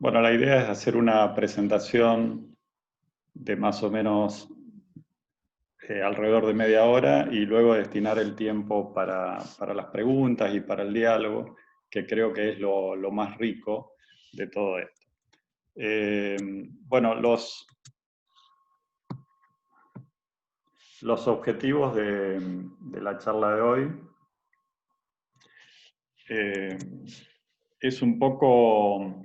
Bueno, la idea es hacer una presentación de más o menos alrededor de media hora y luego destinar el tiempo para las preguntas y para el diálogo, que creo que es lo más rico de todo esto. Bueno, los objetivos de la charla de hoy es un poco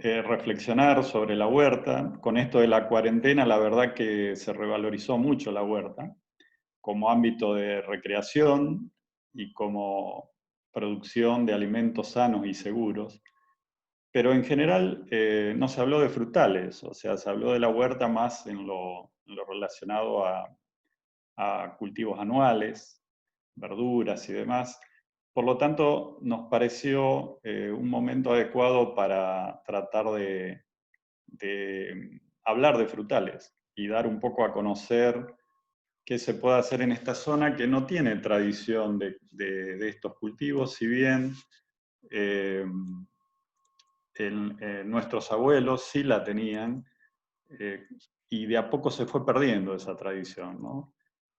reflexionar sobre la huerta. Con esto de la cuarentena, la verdad que se revalorizó mucho la huerta como ámbito de recreación y como producción de alimentos sanos y seguros. Pero en general no se habló de frutales, o sea, se habló de la huerta más en lo relacionado a cultivos anuales, verduras y demás. Por lo tanto, nos pareció un momento adecuado para tratar de hablar de frutales y dar un poco a conocer qué se puede hacer en esta zona que no tiene tradición de estos cultivos, si bien eh, nuestros abuelos sí la tenían, y de a poco se fue perdiendo esa tradición, ¿no?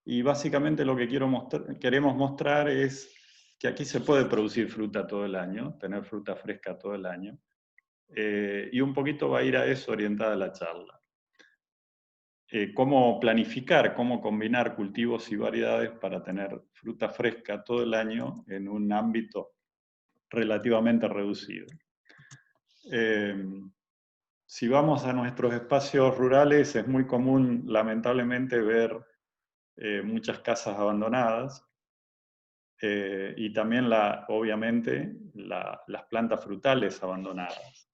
Y básicamente lo que queremos mostrar es que aquí se puede producir fruta todo el año, tener fruta fresca todo el año, y un poquito va a ir a eso orientada la charla. Cómo planificar, cómo combinar cultivos y variedades para tener fruta fresca todo el año en un ámbito relativamente reducido. Eh, si vamos a nuestros espacios rurales, es muy común, lamentablemente, ver muchas casas abandonadas y también, obviamente, las plantas frutales abandonadas.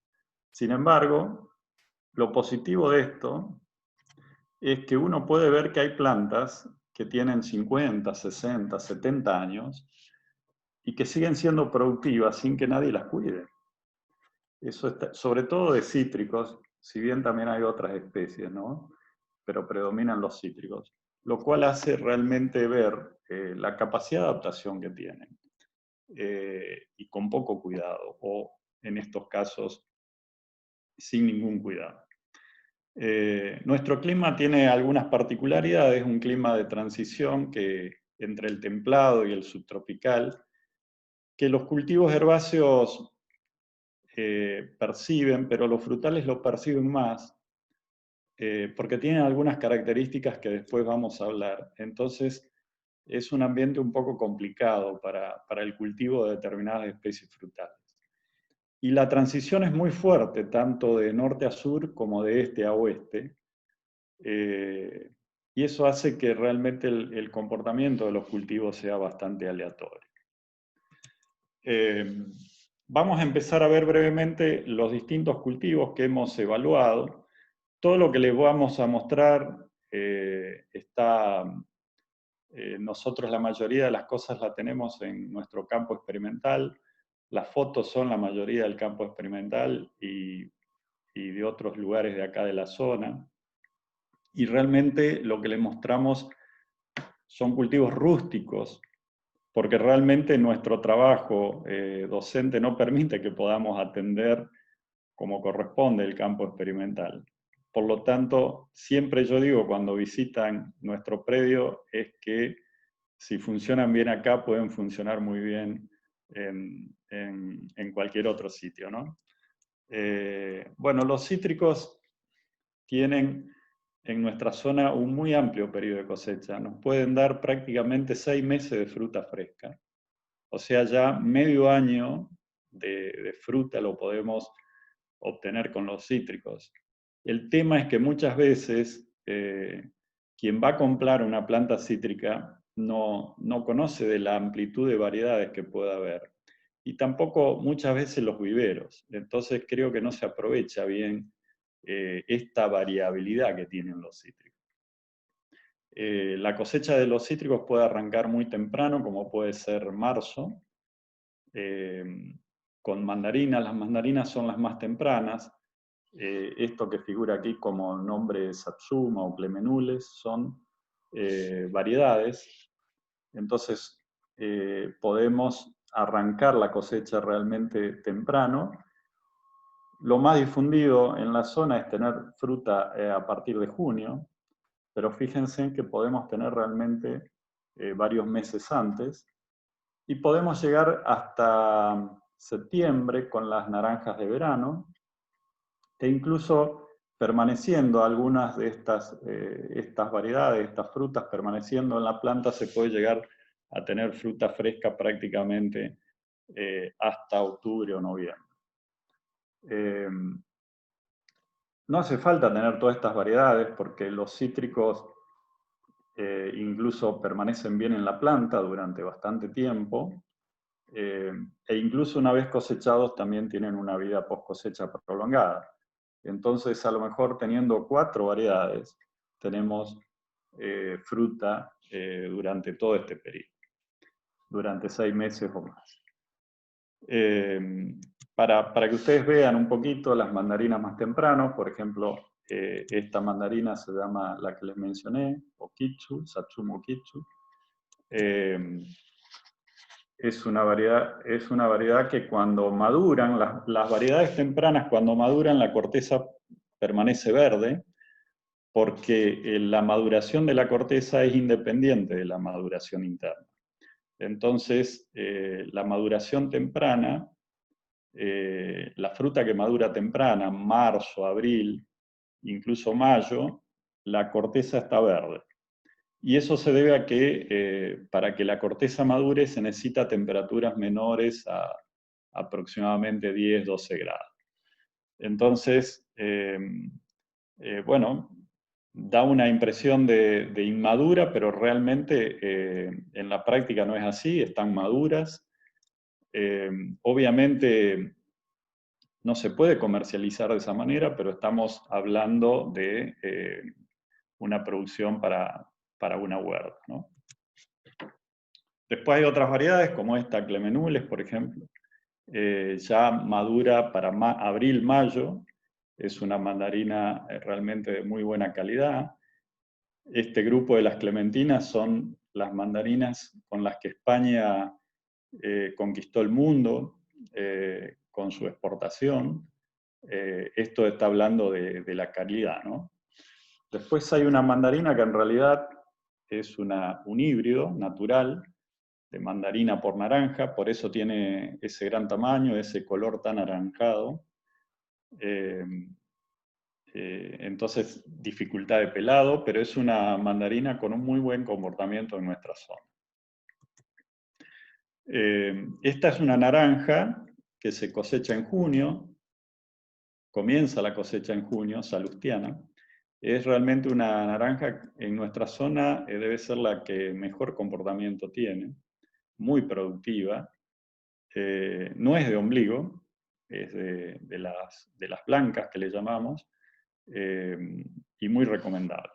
Sin embargo, lo positivo de esto es que uno puede ver que hay plantas que tienen 50, 60, 70 años y que siguen siendo productivas sin que nadie las cuide. Eso está, sobre todo de cítricos, si bien también hay otras especies, ¿no? Pero predominan los cítricos, lo cual hace realmente ver la capacidad de adaptación que tienen y con poco cuidado, o en estos casos, sin ningún cuidado. Nuestro clima tiene algunas particularidades, un clima de transición entre el templado y el subtropical, que los cultivos herbáceos perciben, pero los frutales lo perciben más, porque tienen algunas características que después vamos a hablar. Entonces, es un ambiente un poco complicado para el cultivo de determinadas especies frutales. Y la transición es muy fuerte, tanto de norte a sur como de este a oeste. Y eso hace que realmente el comportamiento de los cultivos sea bastante aleatorio. Vamos a empezar a ver brevemente los distintos cultivos que hemos evaluado. Todo lo que les vamos a mostrar nosotros la mayoría de las cosas la tenemos en nuestro campo experimental. Las fotos son la mayoría del campo experimental y de otros lugares de acá de la zona. Y realmente lo que les mostramos son cultivos rústicos, porque realmente nuestro trabajo docente no permite que podamos atender como corresponde el campo experimental. Por lo tanto, siempre yo digo cuando visitan nuestro predio es que si funcionan bien acá, pueden funcionar muy bien en cualquier otro sitio, ¿no? Bueno, los cítricos tienen en nuestra zona un muy amplio periodo de cosecha. Nos pueden dar prácticamente 6 meses de fruta fresca. O sea, ya medio año de fruta lo podemos obtener con los cítricos. El tema es que muchas veces quien va a comprar una planta cítrica no conoce de la amplitud de variedades que pueda haber. Y tampoco muchas veces los viveros. Entonces creo que no se aprovecha bien esta variabilidad que tienen los cítricos. La cosecha de los cítricos puede arrancar muy temprano, como puede ser marzo, con mandarinas. Las mandarinas son las más tempranas. Esto que figura aquí como nombre Satsuma o Clemenules son variedades. Entonces podemos arrancar la cosecha realmente temprano Lo más difundido en la zona es tener fruta a partir de junio, pero fíjense que podemos tener realmente varios meses antes, y podemos llegar hasta septiembre con las naranjas de verano, e incluso permaneciendo algunas de estas variedades, estas frutas permaneciendo en la planta, se puede llegar a tener fruta fresca prácticamente hasta octubre o noviembre. No hace falta tener todas estas variedades porque los cítricos incluso permanecen bien en la planta durante bastante tiempo, e incluso una vez cosechados también tienen una vida post cosecha prolongada. Entonces, a lo mejor teniendo 4 variedades, tenemos fruta durante todo este periodo, durante 6 meses o más. Para que ustedes vean un poquito las mandarinas más temprano, por ejemplo, esta mandarina se llama la que les mencioné, Okichu, Satsuma Okichu. Es una variedad que cuando maduran, las variedades tempranas cuando maduran, la corteza permanece verde, porque la maduración de la corteza es independiente de la maduración interna. Entonces, la maduración temprana, la fruta que madura temprana, marzo, abril, incluso mayo, la corteza está verde. Y eso se debe a que para que la corteza madure se necesita temperaturas menores a aproximadamente 10-12 grados. Entonces, bueno, da una impresión de inmadura, pero realmente en la práctica no es así, están maduras. Obviamente no se puede comercializar de esa manera, pero estamos hablando de una producción para una huerta, ¿no? Después hay otras variedades, como esta Clemenules, por ejemplo, ya madura para abril, mayo, es una mandarina realmente de muy buena calidad. Este grupo de las clementinas son las mandarinas con las que España conquistó el mundo con su exportación. Esto está hablando de la calidad, ¿no? Después hay una mandarina que en realidad es un híbrido natural de mandarina por naranja, por eso tiene ese gran tamaño, ese color tan anaranjado. Entonces, dificultad de pelado, pero es una mandarina con un muy buen comportamiento en nuestra zona. Esta es una naranja que se cosecha en junio, comienza la cosecha en junio, salustiana. Es realmente una naranja, en nuestra zona debe ser la que mejor comportamiento tiene, muy productiva. No es de ombligo, es de las blancas que le llamamos, y muy recomendable.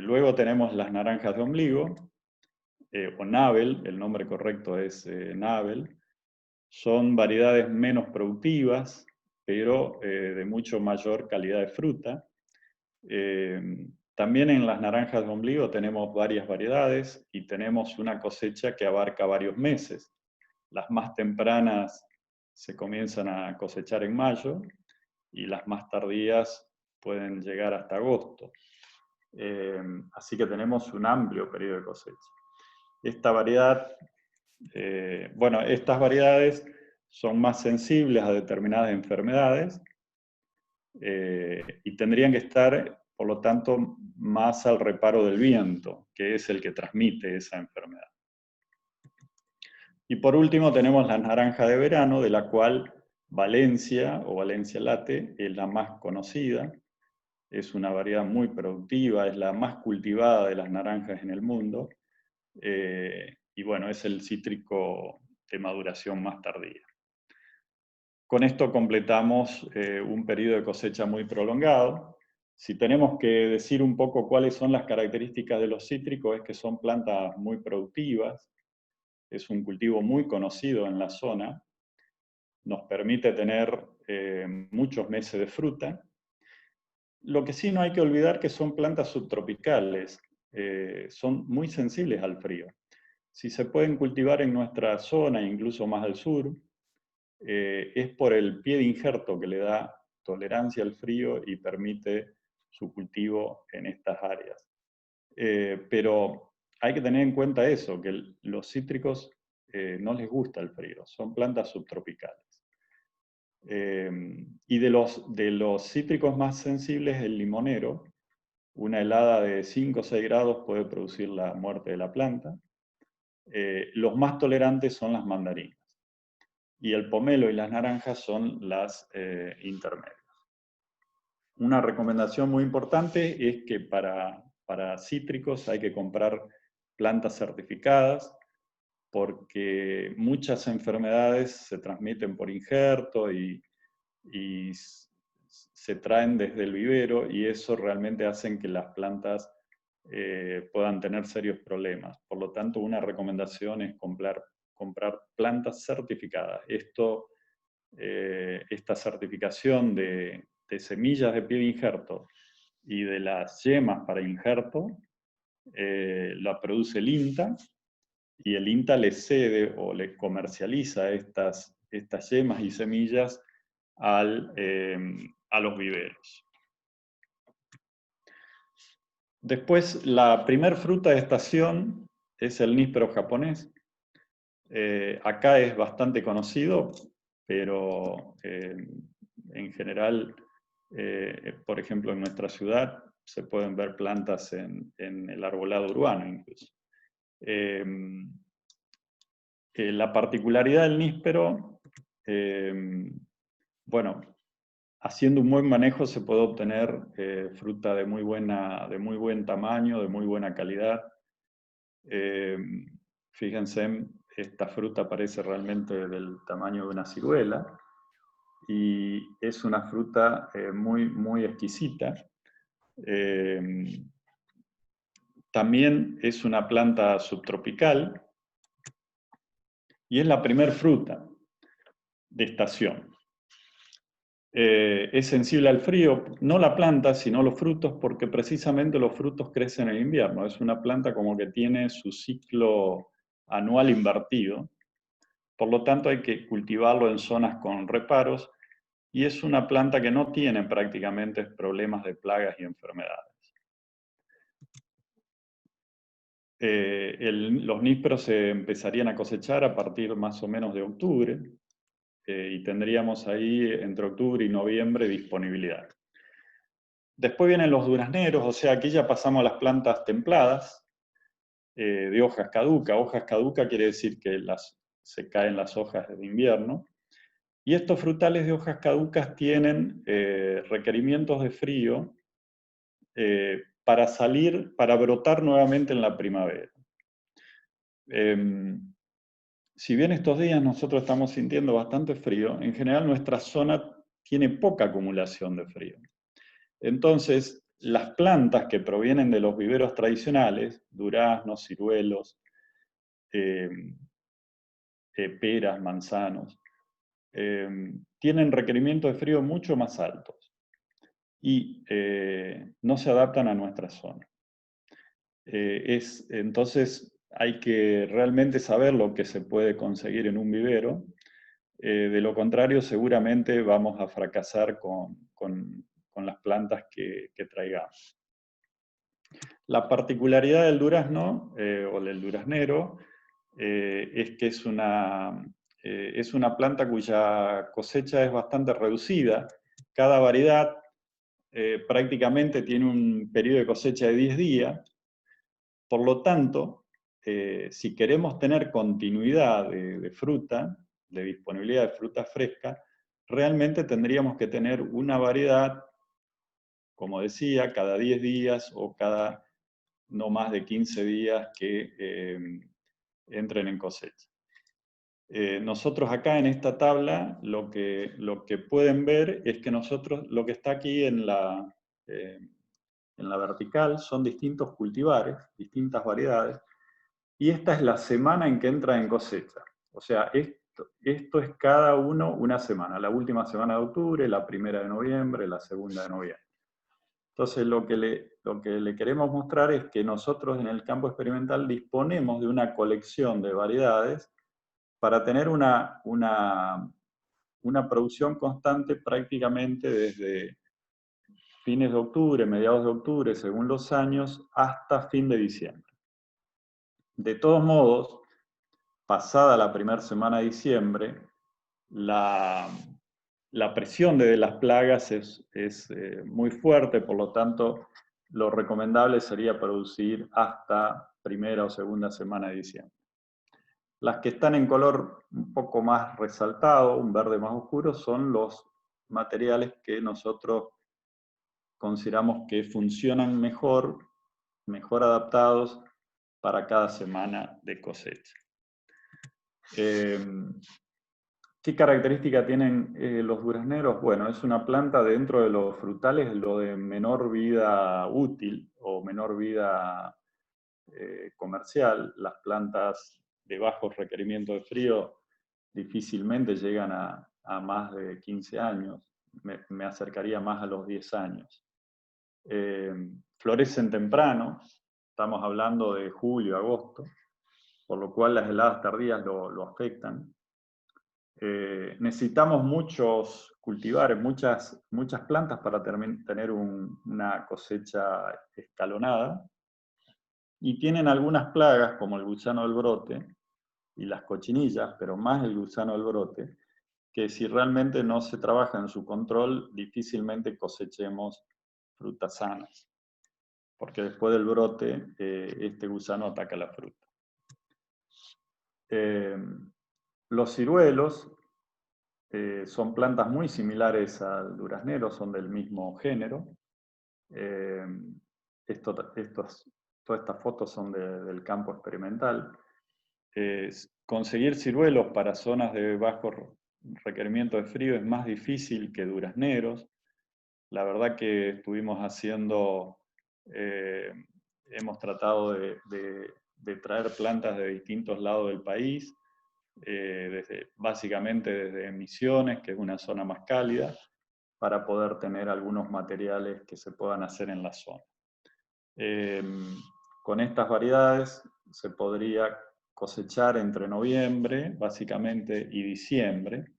Luego tenemos las naranjas de ombligo, o Nabel, el nombre correcto es Nabel. Son variedades menos productivas, pero de mucho mayor calidad de fruta. También en las naranjas de ombligo tenemos varias variedades y tenemos una cosecha que abarca varios meses. Las más tempranas se comienzan a cosechar en mayo y las más tardías pueden llegar hasta agosto. Así que tenemos un amplio periodo de cosecha. Esta variedad, bueno, estas variedades son más sensibles a determinadas enfermedades y tendrían que estar, por lo tanto, más al reparo del viento, que es el que transmite esa enfermedad. Y por último tenemos la naranja de verano, de la cual Valencia o Valencia Latte es la más conocida. Es una variedad muy productiva, es la más cultivada de las naranjas en el mundo. Y bueno, es el cítrico de maduración más tardía. Con esto completamos un periodo de cosecha muy prolongado. Si tenemos que decir un poco cuáles son las características de los cítricos, es que son plantas muy productivas, es un cultivo muy conocido en la zona, nos permite tener muchos meses de fruta. Lo que sí no hay que olvidar que son plantas subtropicales, son muy sensibles al frío. Si se pueden cultivar en nuestra zona, incluso más al sur, es por el pie de injerto que le da tolerancia al frío y permite su cultivo en estas áreas. Pero hay que tener en cuenta eso, que los cítricos no les gusta el frío, son plantas subtropicales. Y de los cítricos más sensibles, el limonero, una helada de 5 o 6 grados puede producir la muerte de la planta. Los más tolerantes son las mandarinas. Y el pomelo y las naranjas son las intermedias. Una recomendación muy importante es que para cítricos hay que comprar plantas certificadas, porque muchas enfermedades se transmiten por injerto y se traen desde el vivero, y eso realmente hace que las plantas puedan tener serios problemas. Por lo tanto, una recomendación es comprar plantas certificadas. Esta certificación de semillas de pie de injerto y de las yemas para injerto la produce el INTA, y el INTA le cede o le comercializa estas yemas y semillas a los viveros. Después, la primer fruta de estación es el níspero japonés. Acá es bastante conocido, pero en general, por ejemplo, en nuestra ciudad se pueden ver plantas en el arbolado urbano incluso. La particularidad del níspero, bueno, haciendo un buen manejo se puede obtener fruta de muy buen tamaño, de muy buena calidad. Fíjense, esta fruta parece realmente del tamaño de una ciruela y es una fruta muy, muy exquisita. También es una planta subtropical y es la primer fruta de estación. Es sensible al frío, no la planta, sino los frutos, porque precisamente los frutos crecen en invierno. Es una planta como que tiene su ciclo anual invertido. Por lo tanto, hay que cultivarlo en zonas con reparos, y es una planta que no tiene prácticamente problemas de plagas y enfermedades. Los nísperos se empezarían a cosechar a partir más o menos de octubre, y tendríamos ahí entre octubre y noviembre disponibilidad. Después vienen los durazneros, o sea, aquí ya pasamos a las plantas templadas, de hojas caducas. Hojas caducas quiere decir que se caen las hojas de invierno. Y estos frutales de hojas caducas tienen requerimientos de frío para brotar nuevamente en la primavera. Si bien estos días nosotros estamos sintiendo bastante frío, en general nuestra zona tiene poca acumulación de frío. Entonces, las plantas que provienen de los viveros tradicionales, duraznos, ciruelos, peras, manzanos, tienen requerimientos de frío mucho más altos y no se adaptan a nuestra zona. Entonces, hay que realmente saber lo que se puede conseguir en un vivero. De lo contrario, seguramente vamos a fracasar con las plantas que traigamos. La particularidad del durazno, o del duraznero, es que es una planta cuya cosecha es bastante reducida. Cada variedad prácticamente tiene un periodo de cosecha de 10 días. Por lo tanto, si queremos tener continuidad de fruta, de disponibilidad de fruta fresca, realmente tendríamos que tener una variedad, como decía, cada 10 días o cada no más de 15 días que entren en cosecha. Nosotros acá en esta tabla lo que pueden ver es que nosotros, lo que está aquí en la vertical son distintos cultivares, distintas variedades, y esta es la semana en que entra en cosecha. O sea, esto es cada uno una semana, la última semana de octubre, la primera de noviembre, la segunda de noviembre. Entonces, lo que le queremos mostrar es que nosotros en el campo experimental disponemos de una colección de variedades para tener una una producción constante prácticamente desde fines de octubre, mediados de octubre, según los años, hasta fin de diciembre. De todos modos, pasada la primera semana de diciembre, la presión de las plagas es muy fuerte, por lo tanto, lo recomendable sería producir hasta primera o segunda semana de diciembre. Las que están en color un poco más resaltado, un verde más oscuro, son los materiales que nosotros consideramos que funcionan mejor adaptados para cada semana de cosecha. ¿Qué característica tienen los durazneros? Bueno, es una planta dentro de los frutales, lo de menor vida útil o menor vida comercial. Las plantas de bajo requerimiento de frío difícilmente llegan a más de 15 años. Me acercaría más a los 10 años. Florecen temprano, estamos hablando de julio, agosto, por lo cual las heladas tardías lo afectan. Necesitamos muchos cultivares, muchas plantas para tener una cosecha escalonada, y tienen algunas plagas como el gusano del brote y las cochinillas, pero más el gusano del brote, que si realmente no se trabaja en su control, difícilmente cosechemos frutas sanas, porque después del brote este gusano ataca la fruta. Los ciruelos son plantas muy similares al duraznero, son del mismo género. Todas estas fotos son del campo experimental. Conseguir ciruelos para zonas de bajo requerimiento de frío es más difícil que durazneros. La verdad que estuvimos haciendo, hemos tratado de traer plantas de distintos lados del país, básicamente desde Misiones, que es una zona más cálida, para poder tener algunos materiales que se puedan hacer en la zona. Con estas variedades se podría cosechar entre noviembre, básicamente, y diciembre,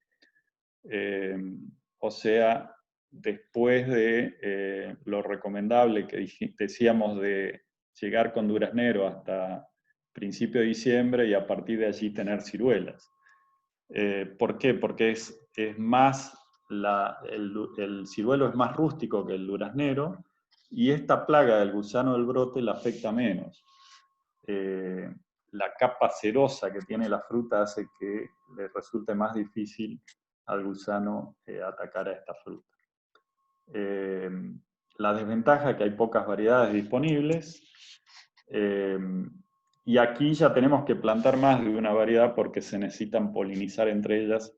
o sea, después de lo recomendable que decíamos de llegar con duraznero hasta principio de diciembre y a partir de allí tener ciruelas. ¿Por qué? Porque el ciruelo es más rústico que el duraznero, y esta plaga del gusano del brote la afecta menos. La capa cerosa que tiene la fruta hace que le resulte más difícil al gusano atacar a esta fruta. La desventaja es que hay pocas variedades disponibles, y aquí ya tenemos que plantar más de una variedad porque se necesitan polinizar entre ellas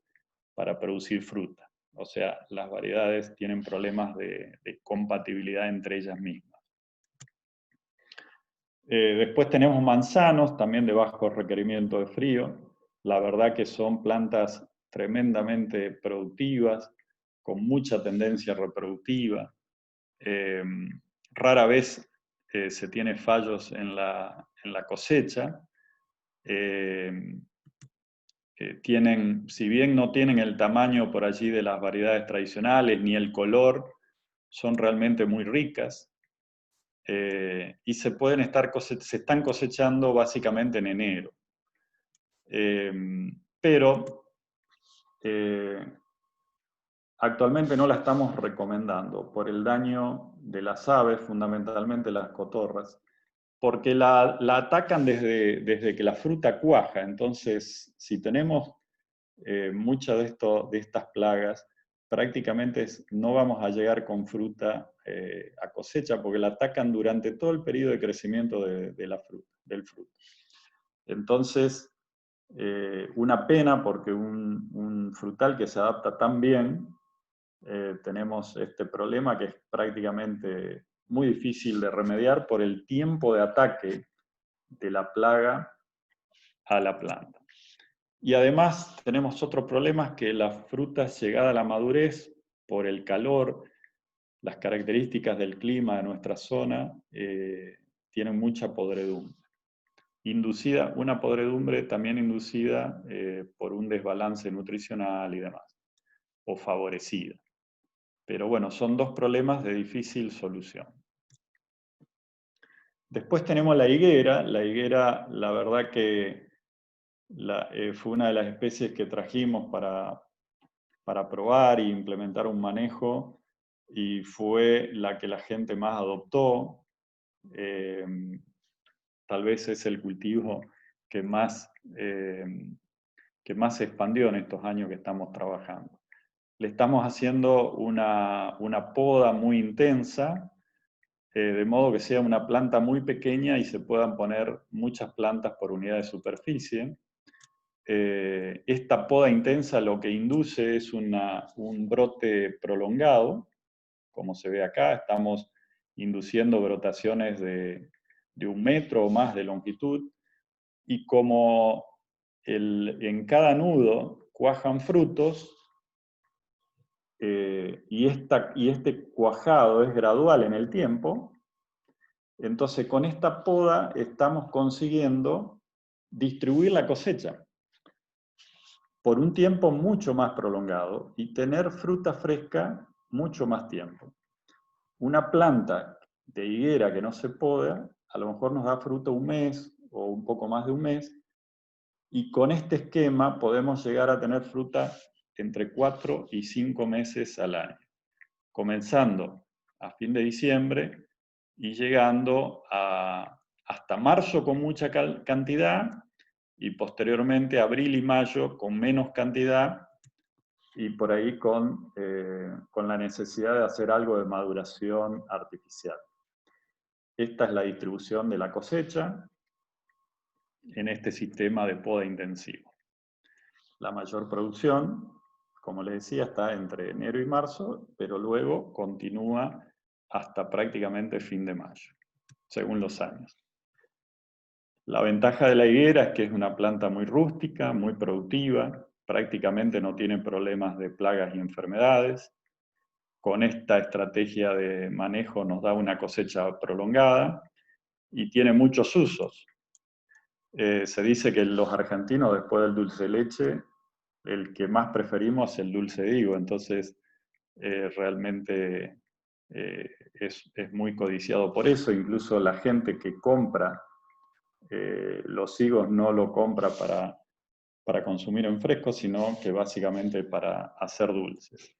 para producir fruta. O sea, las variedades tienen problemas de compatibilidad entre ellas mismas. Después tenemos manzanos, también de bajo requerimiento de frío. La verdad que son plantas tremendamente productivas, con mucha tendencia reproductiva. Rara vez se tiene fallos en la cosecha. Si bien no tienen el tamaño por allí de las variedades tradicionales, ni el color, son realmente muy ricas. Y se están cosechando básicamente en enero. Pero actualmente no la estamos recomendando por el daño de las aves, fundamentalmente las cotorras, porque la atacan desde que la fruta cuaja. Entonces, si tenemos muchas de estas plagas, prácticamente no vamos a llegar con fruta a cosecha, porque la atacan durante todo el periodo de crecimiento del fruto. Entonces, una pena, porque un frutal que se adapta tan bien, tenemos este problema que es prácticamente muy difícil de remediar por el tiempo de ataque de la plaga a la planta. Y además tenemos otros problemas, que las frutas llegada a la madurez, por el calor, las características del clima de nuestra zona, tienen mucha podredumbre. Una podredumbre también inducida por un desbalance nutricional y demás. o favorecida. Pero bueno, son dos problemas de difícil solución. Después tenemos la higuera. La higuera, la verdad que fue una de las especies que trajimos para probar e implementar un manejo, y fue la que la gente más adoptó. Tal vez es el cultivo que más se expandió en estos años que estamos trabajando. Le estamos haciendo una poda muy intensa, de modo que sea una planta muy pequeña y se puedan poner muchas plantas por unidad de superficie. Esta poda intensa lo que induce es un brote prolongado, como se ve acá. Estamos induciendo brotaciones de 1 metro o más de longitud, y como en cada nudo cuajan frutos, y este cuajado es gradual en el tiempo, entonces con esta poda estamos consiguiendo distribuir la cosecha por un tiempo mucho más prolongado y tener fruta fresca mucho más tiempo. Una planta de higuera que no se poda, a lo mejor nos da fruta 1 mes o un poco más de 1 mes, y con este esquema podemos llegar a tener fruta entre 4 y 5 meses al año, comenzando a fin de diciembre y llegando hasta marzo con mucha cantidad, y posteriormente abril y mayo con menos cantidad, y por ahí con la necesidad de hacer algo de maduración artificial. Esta es la distribución de la cosecha en este sistema de poda intensivo. La mayor producción, como les decía, está entre enero y marzo, pero luego continúa hasta prácticamente fin de mayo, según los años. La ventaja de la higuera es que es una planta muy rústica, muy productiva, prácticamente no tiene problemas de plagas y enfermedades. Con esta estrategia de manejo nos da una cosecha prolongada y tiene muchos usos. Se dice que los argentinos, después del dulce de leche, el que más preferimos es el dulce de higo, entonces realmente es muy codiciado por eso. Incluso la gente que compra los higos no lo compra para consumir en fresco, sino que básicamente para hacer dulces.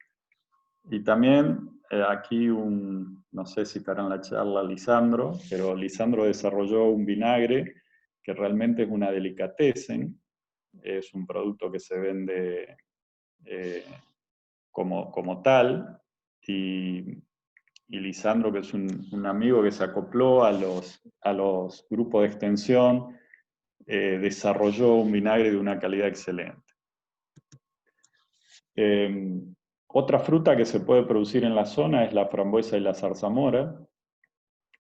Y también aquí no sé si estará en la charla Lisandro, pero Lisandro desarrolló un vinagre que realmente es una delicatessen, es un producto que se vende como tal, y Lisandro, que es un amigo que se acopló a los grupos de extensión, desarrolló un vinagre de una calidad excelente. Otra fruta que se puede producir en la zona es la frambuesa y la zarzamora.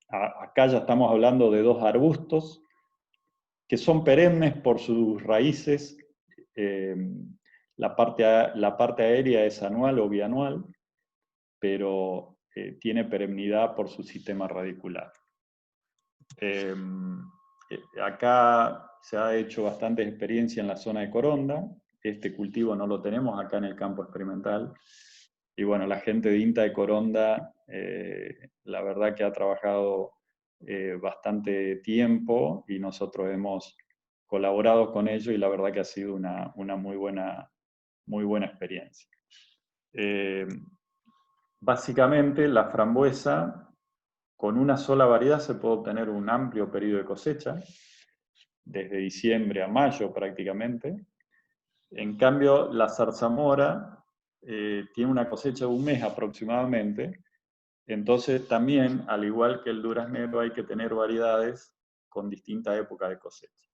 Acá ya estamos hablando de 2 arbustos que son perennes por sus raíces. La parte aérea es anual o bianual, pero tiene perennidad por su sistema radicular. Acá se ha hecho bastante experiencia en la zona de Coronda. Este cultivo no lo tenemos acá en el campo experimental. Y bueno, la gente de INTA de Coronda, la verdad que ha trabajado bastante tiempo, y nosotros hemos colaborado con ellos, y la verdad que ha sido una muy buena experiencia. Básicamente, la frambuesa, con una sola variedad se puede obtener un amplio periodo de cosecha, desde diciembre a mayo prácticamente. En cambio, la zarzamora tiene una cosecha de 1 mes aproximadamente, entonces también, al igual que el duraznero, hay que tener variedades con distinta época de cosecha.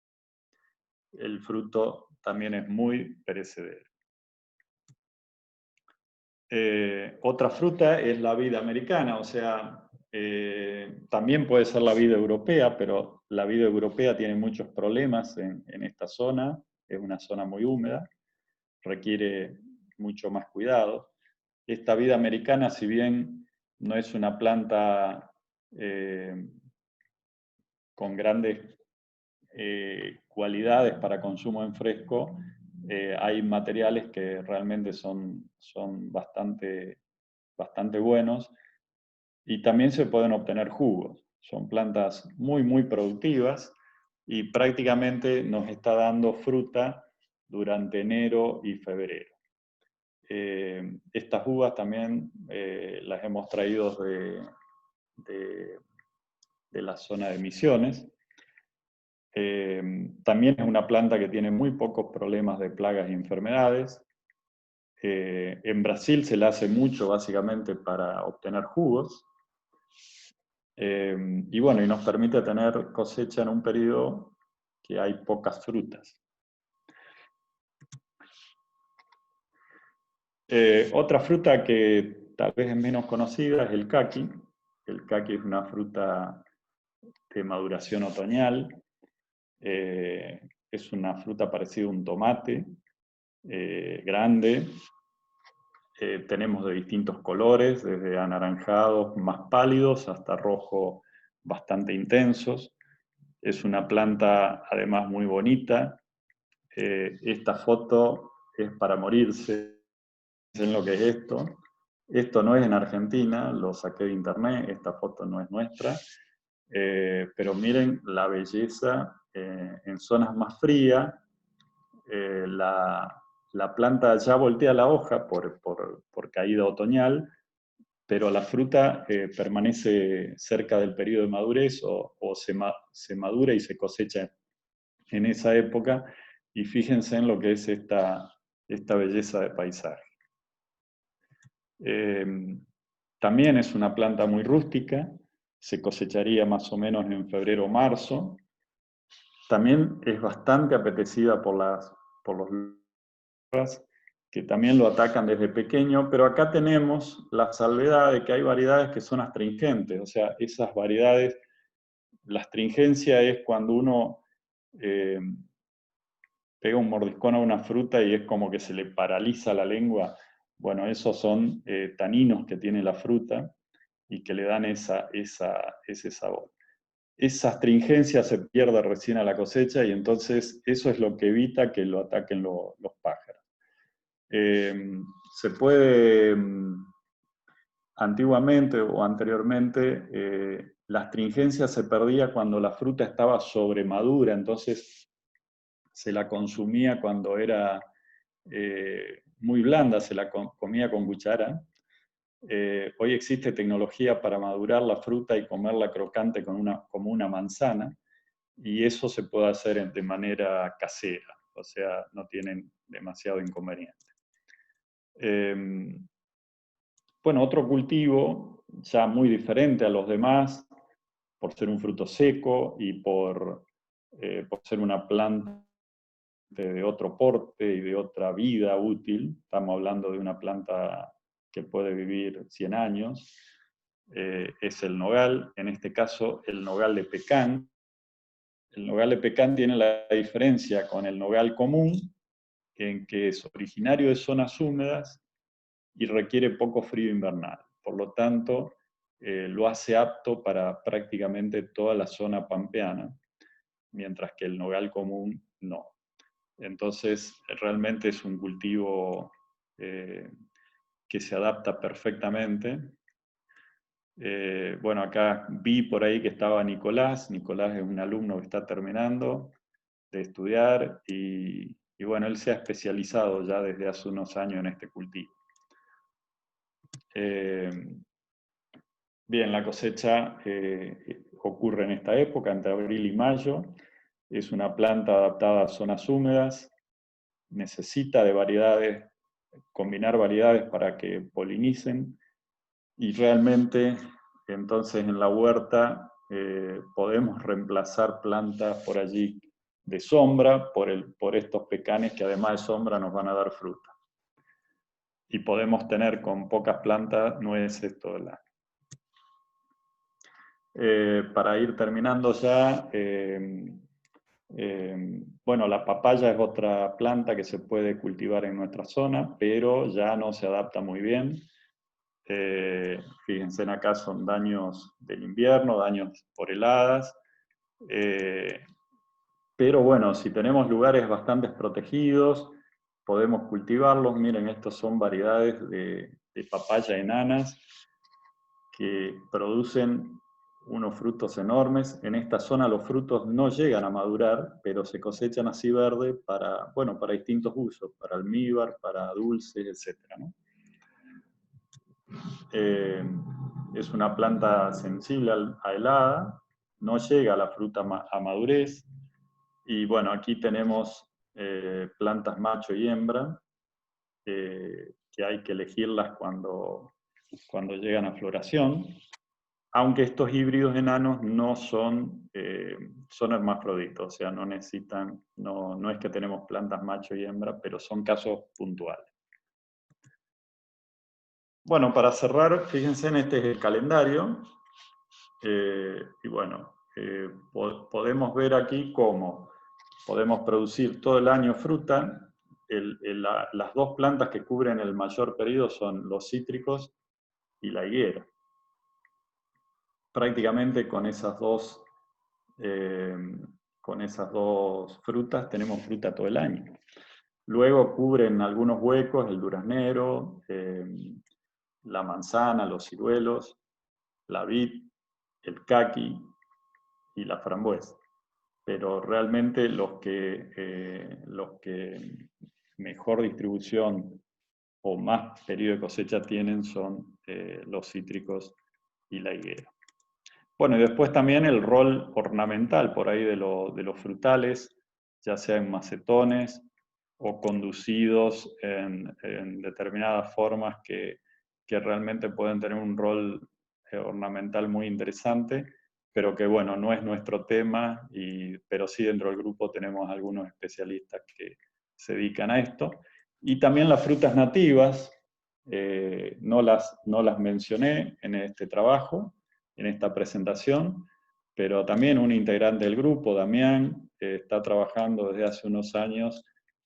El fruto también es muy perecedero. Otra fruta es la vid americana, o sea, también puede ser la vid europea, pero la vid europea tiene muchos problemas en esta zona, es una zona muy húmeda, requiere mucho más cuidado. Esta vid americana, si bien no es una planta con grandes cualidades para consumo en fresco, hay materiales que realmente son bastante buenos, y también se pueden obtener jugos. Son plantas muy productivas y prácticamente nos está dando fruta durante enero y febrero. Estas uvas también las hemos traído de la zona de Misiones. También es una planta que tiene muy pocos problemas de plagas y enfermedades. En Brasil se la hace mucho básicamente para obtener jugos. Y bueno, y nos permite tener cosecha en un periodo que hay pocas frutas. Otra fruta que tal vez es menos conocida es el caqui. El caqui es una fruta de maduración otoñal. Es una fruta parecida a un tomate, grande. Tenemos de distintos colores, desde anaranjados más pálidos hasta rojo bastante intensos. Es una planta además muy bonita. Esta foto es para morirse. ¿Saben lo que es esto? Esto no es en Argentina, lo saqué de internet, esta foto no es nuestra. Pero miren la belleza en zonas más frías. La planta ya voltea la hoja por caída otoñal, pero la fruta permanece cerca del periodo de madurez o se madura y se cosecha en esa época. Y fíjense en lo que es esta belleza de paisaje. También es una planta muy rústica, se cosecharía más o menos en febrero o marzo. También es bastante apetecida por los lobos, que también lo atacan desde pequeño, pero acá tenemos la salvedad de que hay variedades que son astringentes, o sea, esas variedades, la astringencia es cuando uno pega un mordiscón a una fruta y es como que se le paraliza la lengua. Bueno, esos son taninos que tiene la fruta y que le dan ese sabor. Esa astringencia se pierde recién a la cosecha y entonces eso es lo que evita que lo ataquen los pájaros. Se puede, antiguamente o anteriormente, la astringencia se perdía cuando la fruta estaba sobremadura, entonces se la consumía cuando era muy blanda, se la comía con cuchara. Hoy existe tecnología para madurar la fruta y comerla crocante como una manzana, y eso se puede hacer de manera casera, o sea, no tienen demasiado inconveniente. Bueno, otro cultivo ya muy diferente a los demás, por ser un fruto seco y por ser una planta de otro porte y de otra vida útil. Estamos hablando de una planta que puede vivir 100 años. Es el nogal, en este caso el nogal de Pecan. El nogal de Pecan tiene la diferencia con el nogal común, en que es originario de zonas húmedas y requiere poco frío invernal. Por lo tanto, lo hace apto para prácticamente toda la zona pampeana, mientras que el nogal común no. Entonces, realmente es un cultivo que se adapta perfectamente. Bueno, acá vi por ahí que estaba Nicolás. Nicolás es un alumno que está terminando de estudiar y bueno, él se ha especializado ya desde hace unos años en este cultivo. Bien, la cosecha ocurre en esta época, entre abril y mayo. Es una planta adaptada a zonas húmedas. Necesita de variedades, combinar variedades para que polinicen. Y realmente, entonces, en la huerta podemos reemplazar plantas por allí de sombra por estos pecanes que además de sombra nos van a dar fruta. Y podemos tener con pocas plantas nueces todo el año. Para ir terminando ya, bueno, la papaya es otra planta que se puede cultivar en nuestra zona, pero ya no se adapta muy bien. Fíjense, acá son daños del invierno, daños por heladas. Pero bueno, si tenemos lugares bastante protegidos, podemos cultivarlos. Miren, estos son variedades de papaya enanas que producen unos frutos enormes. En esta zona los frutos no llegan a madurar, pero se cosechan así verde para, bueno, para distintos usos, para almíbar, para dulces, etc., ¿no? Es una planta sensible a helada, no llega a la fruta a madurez, y bueno, aquí tenemos plantas macho y hembra, que hay que elegirlas cuando llegan a floración, aunque estos híbridos enanos no son, son hermafroditos, o sea, no necesitan, no es que tenemos plantas macho y hembra, pero son casos puntuales. Bueno, para cerrar, fíjense, este es el calendario, y bueno, podemos ver aquí cómo podemos producir todo el año fruta. Las dos plantas que cubren el mayor periodo son los cítricos y la higuera. Prácticamente con esas dos frutas tenemos fruta todo el año. Luego cubren algunos huecos el duraznero, la manzana, los ciruelos, la vid, el caqui y la frambuesa. Pero realmente los que mejor distribución o más periodo de cosecha tienen son los cítricos y la higuera. Bueno, y después también el rol ornamental por ahí de los frutales, ya sea en macetones o conducidos en determinadas formas que realmente pueden tener un rol ornamental muy interesante, pero que bueno, no es nuestro tema, pero sí dentro del grupo tenemos algunos especialistas que se dedican a esto. Y también las frutas nativas, no las mencioné en este trabajo, en esta presentación, pero también un integrante del grupo, Damián, está trabajando desde hace unos años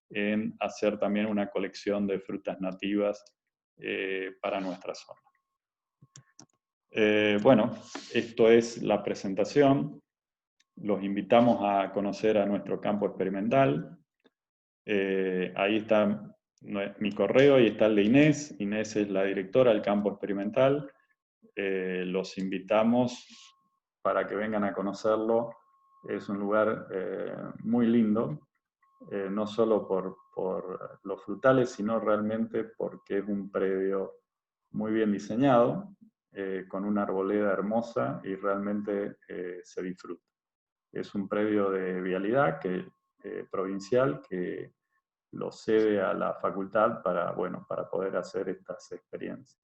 en hacer también una colección de frutas nativas para nuestra zona. Bueno, esto es la presentación. Los invitamos a conocer a nuestro campo experimental. Ahí está mi correo y está el de Inés. Inés es la directora del campo experimental. Los invitamos para que vengan a conocerlo. Es un lugar muy lindo, no solo por los frutales, sino realmente porque es un predio muy bien diseñado, con una arboleda hermosa y realmente se disfruta. Es un predio de vialidad provincial que lo cede a la facultad para, bueno, para poder hacer estas experiencias.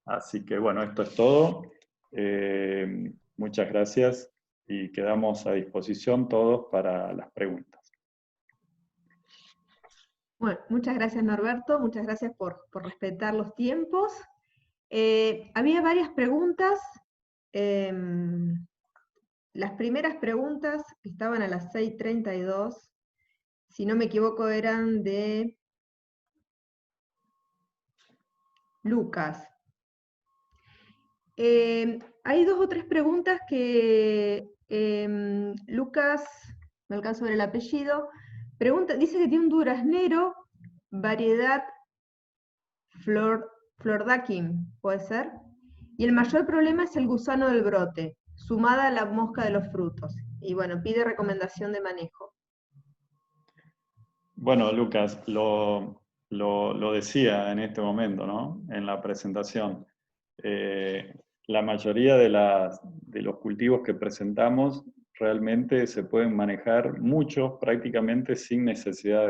Así que bueno, esto es todo. Muchas gracias y quedamos a disposición todos para las preguntas. Bueno, muchas gracias Norberto, muchas gracias por respetar los tiempos. Había varias preguntas. Las primeras preguntas que estaban a las 6:32, si no me equivoco, eran de Lucas. Hay dos o tres preguntas que Lucas, no alcanzo a ver el apellido, dice que tiene un duraznero, variedad Flordaquim, ¿puede ser? Y el mayor problema es el gusano del brote, sumada a la mosca de los frutos. Y bueno, pide recomendación de manejo. Bueno, Lucas, lo decía en este momento, ¿no? En la presentación. La mayoría de los cultivos que presentamos realmente se pueden manejar, muchos prácticamente sin necesidad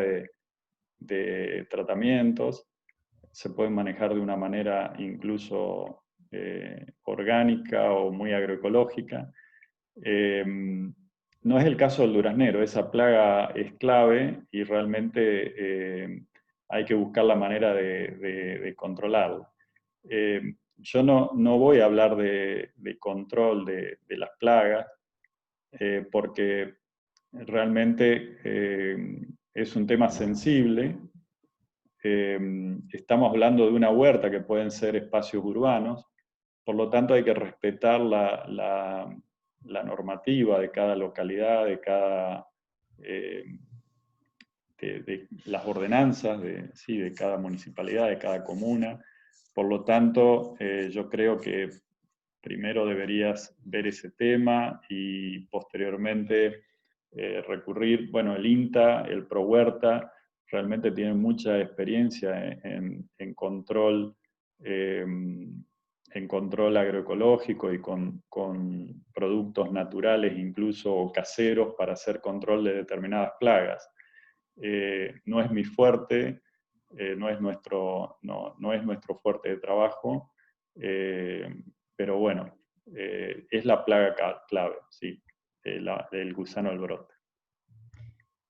de tratamientos. Se pueden manejar de una manera incluso orgánica o muy agroecológica. No es el caso del duraznero, esa plaga es clave y realmente hay que buscar la manera de controlarla. Yo no voy a hablar de control de las plagas, porque realmente es un tema sensible. Estamos hablando de una huerta que pueden ser espacios urbanos, por lo tanto hay que respetar la normativa de cada localidad, de cada de las ordenanzas sí, de cada municipalidad, de cada comuna. Por lo tanto, yo creo que primero deberías ver ese tema y posteriormente recurrir, bueno, el INTA, el ProHuerta, realmente tienen mucha experiencia en control, en control agroecológico y con productos naturales, incluso caseros, para hacer control de determinadas plagas. No es mi fuerte, no es nuestro fuerte de trabajo, pero bueno, es la plaga clave, sí, el gusano del brote.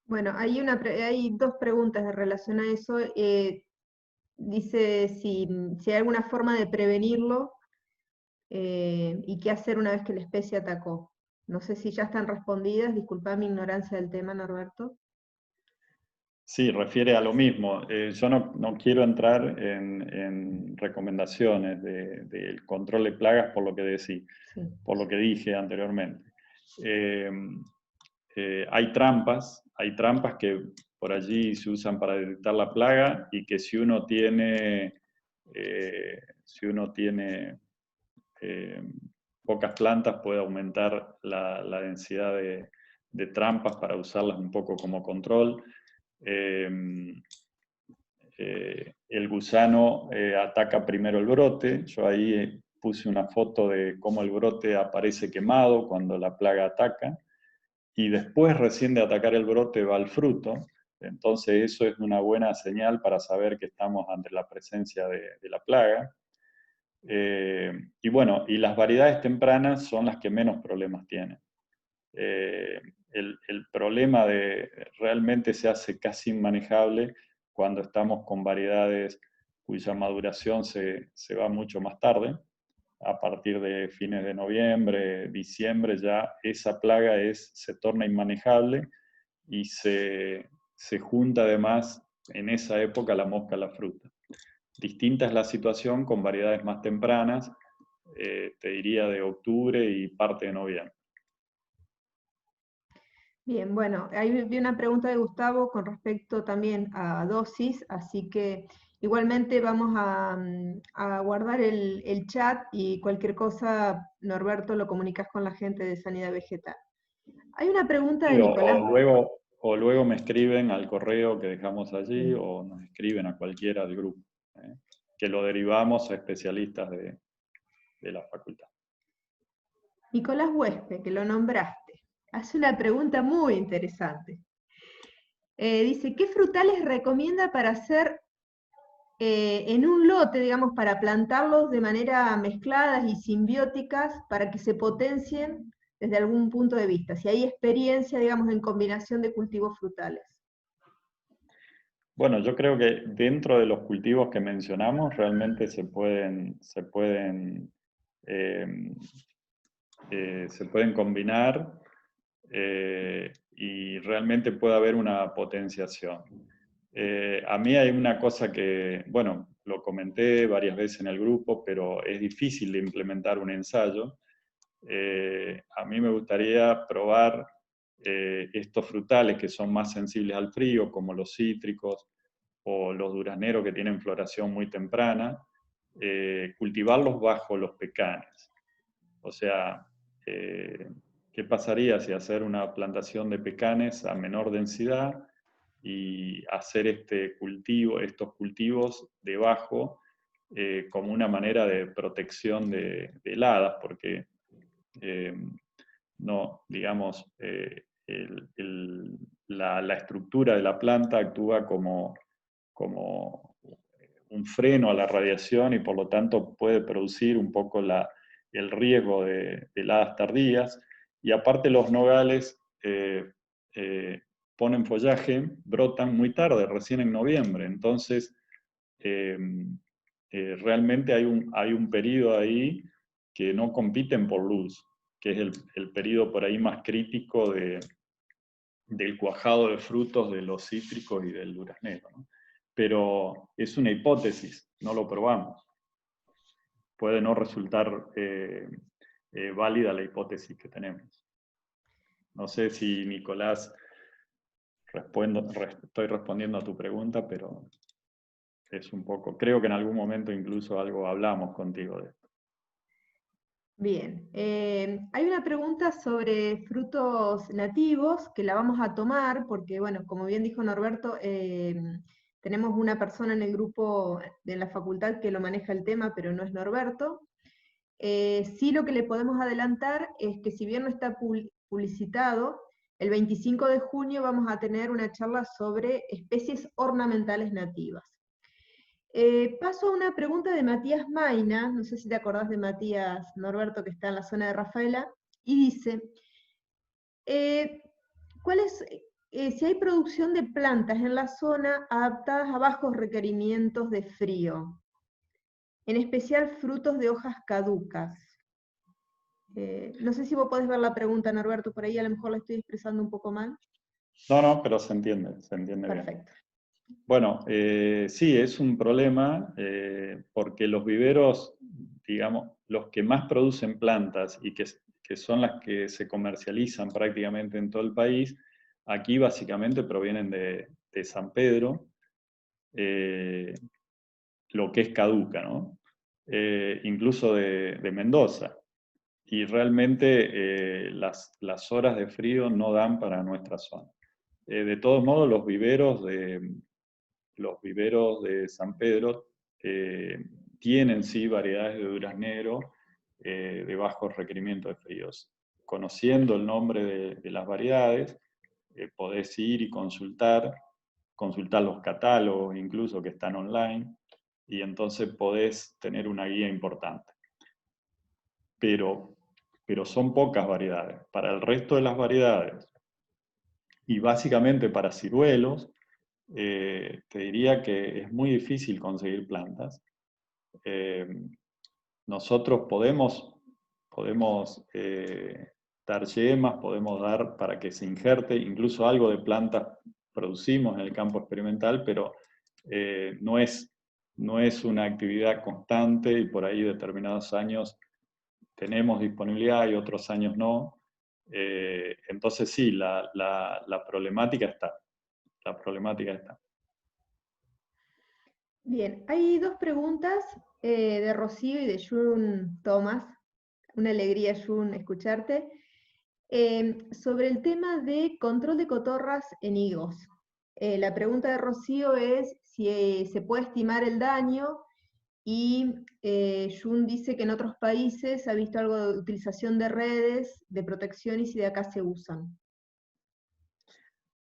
Bueno, hay dos preguntas en relación a eso. Dice si hay alguna forma de prevenirlo y qué hacer una vez que la especie atacó. No sé si ya están respondidas, disculpa mi ignorancia del tema, Norberto. Sí, refiere a lo mismo. Yo no quiero entrar en recomendaciones del control de plagas por lo que Sí. por lo que dije anteriormente. Eh, hay trampas que por allí se usan para detectar la plaga y que si uno tiene eh, pocas plantas puede aumentar la densidad de trampas para usarlas un poco como control. El gusano ataca primero el brote. Yo ahí puse una foto de cómo el brote aparece quemado cuando la plaga ataca y después recién de atacar el brote va al fruto. Entonces eso es una buena señal para saber que estamos ante la presencia de la plaga. Y bueno, y las variedades tempranas son las que menos problemas tienen. El problema realmente se hace casi inmanejable cuando estamos con variedades cuya maduración se va mucho más tarde. A partir de fines de noviembre, diciembre, ya esa plaga se torna inmanejable y se junta además en esa época la mosca a la fruta. Distinta es la situación con variedades más tempranas, te diría de octubre y parte de noviembre. Bien, bueno, ahí vi una pregunta de Gustavo con respecto también a dosis, así que igualmente vamos a guardar el chat y cualquier cosa, Norberto, lo comunicas con la gente de Sanidad Vegetal. Hay una pregunta de Sí, Nicolás. o luego me escriben al correo que dejamos allí o nos escriben a cualquiera del grupo, que lo derivamos a especialistas de la facultad. Nicolás Huespe, que lo nombraste, hace una pregunta muy interesante. Dice, ¿qué frutales recomienda para hacer en un lote, digamos, para plantarlos de manera mezcladas y simbióticas para que se potencien desde algún punto de vista? Si hay experiencia, digamos, en combinación de cultivos frutales. Bueno, yo creo que dentro de los cultivos que mencionamos realmente se pueden combinar y realmente puede haber una potenciación. A mí hay una cosa que, bueno, lo comenté varias veces en el grupo, pero es difícil de implementar un ensayo. A mí me gustaría probar estos frutales que son más sensibles al frío, como los cítricos o los durazneros que tienen floración muy temprana, cultivarlos bajo los pecanes. O sea, ¿qué pasaría si hacer una plantación de pecanes a menor densidad y hacer estos cultivos debajo como una manera de protección de heladas? Porque no, digamos, la estructura de la planta actúa como un freno a la radiación y por lo tanto puede producir un poco el riesgo de heladas tardías. Y aparte los nogales ponen follaje, brotan muy tarde, recién en noviembre. Entonces, realmente hay un periodo ahí que no compiten por luz, que es el periodo por ahí más crítico del cuajado de frutos de los cítricos y del duraznero, ¿no? Pero es una hipótesis, no lo probamos. Puede no resultar válida la hipótesis que tenemos. No sé si Nicolás estoy respondiendo a tu pregunta, pero es un poco, creo que en algún momento incluso algo hablamos contigo de esto. Bien, hay una pregunta sobre frutos nativos que la vamos a tomar porque, bueno, como bien dijo Norberto, tenemos una persona en el grupo de la facultad que lo maneja el tema, pero no es Norberto. Sí, lo que le podemos adelantar es que si bien no está publicitado, el 25 de junio vamos a tener una charla sobre especies ornamentales nativas. Paso a una pregunta de Matías Maina, no sé si te acordás de Matías, Norberto, que está en la zona de Rafaela, y dice, si hay producción de plantas en la zona adaptadas a bajos requerimientos de frío, en especial frutos de hojas caducas. No sé si vos podés ver la pregunta, Norberto, por ahí a lo mejor la estoy expresando un poco mal. No, pero se entiende bien. Perfecto. Bueno, sí, es un problema porque los viveros, digamos, los que más producen plantas y que son las que se comercializan prácticamente en todo el país, aquí básicamente provienen de San Pedro, lo que es caduca, ¿no? Incluso de Mendoza. Y realmente las horas de frío no dan para nuestra zona. De todos modos, los viveros de San Pedro tienen sí variedades de duraznero de bajos requerimientos de fríos. Conociendo el nombre de las variedades, podés ir y consultar los catálogos incluso que están online, y entonces podés tener una guía importante. Pero son pocas variedades. Para el resto de las variedades, y básicamente para ciruelos, te diría que es muy difícil conseguir plantas. Nosotros podemos dar yemas, podemos dar para que se injerte, incluso algo de plantas producimos en el campo experimental, pero no es una actividad constante y por ahí determinados años tenemos disponibilidad y otros años no. Entonces sí, la problemática está. La problemática está. Bien, hay dos preguntas de Rocío y de Jun Thomas. Una alegría, Jun, escucharte. Sobre el tema de control de cotorras en higos. La pregunta de Rocío es si se puede estimar el daño y Jun dice que en otros países ha visto algo de utilización de redes, de protección y si de acá se usan.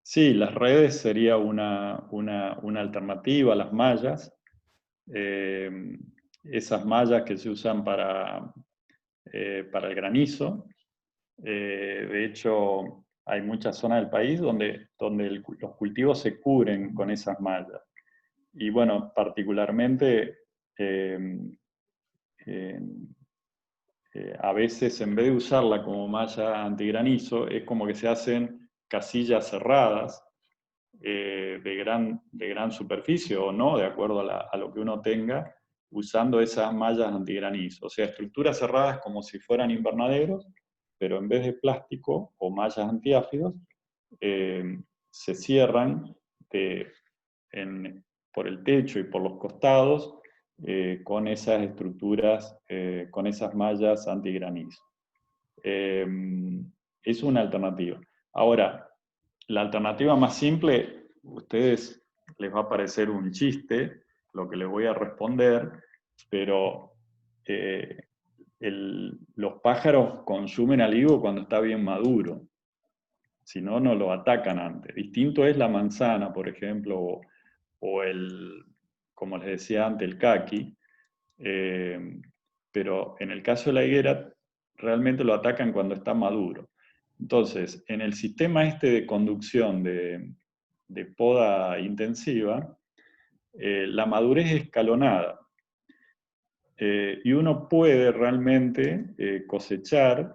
Sí, las redes sería una alternativa a las mallas. Esas mallas que se usan para el granizo. De hecho, hay muchas zonas del país donde los cultivos se cubren con esas mallas. Y bueno, particularmente a veces en vez de usarla como malla antigranizo, es como que se hacen casillas cerradas de gran superficie o no, de acuerdo a lo que uno tenga, usando esas mallas antigranizo. O sea, estructuras cerradas como si fueran invernaderos, pero en vez de plástico o mallas antiáfidos, se cierran por el techo y por los costados con esas estructuras, con esas mallas antigranizo. Es una alternativa. Ahora, la alternativa más simple, a ustedes les va a parecer un chiste lo que les voy a responder, pero los pájaros consumen al higo cuando está bien maduro, si no, no lo atacan antes. Distinto es la manzana, por ejemplo, o como les decía antes, el caqui, pero en el caso de la higuera, realmente lo atacan cuando está maduro. Entonces, en el sistema este de conducción de poda intensiva, la madurez es escalonada. Y uno puede realmente cosechar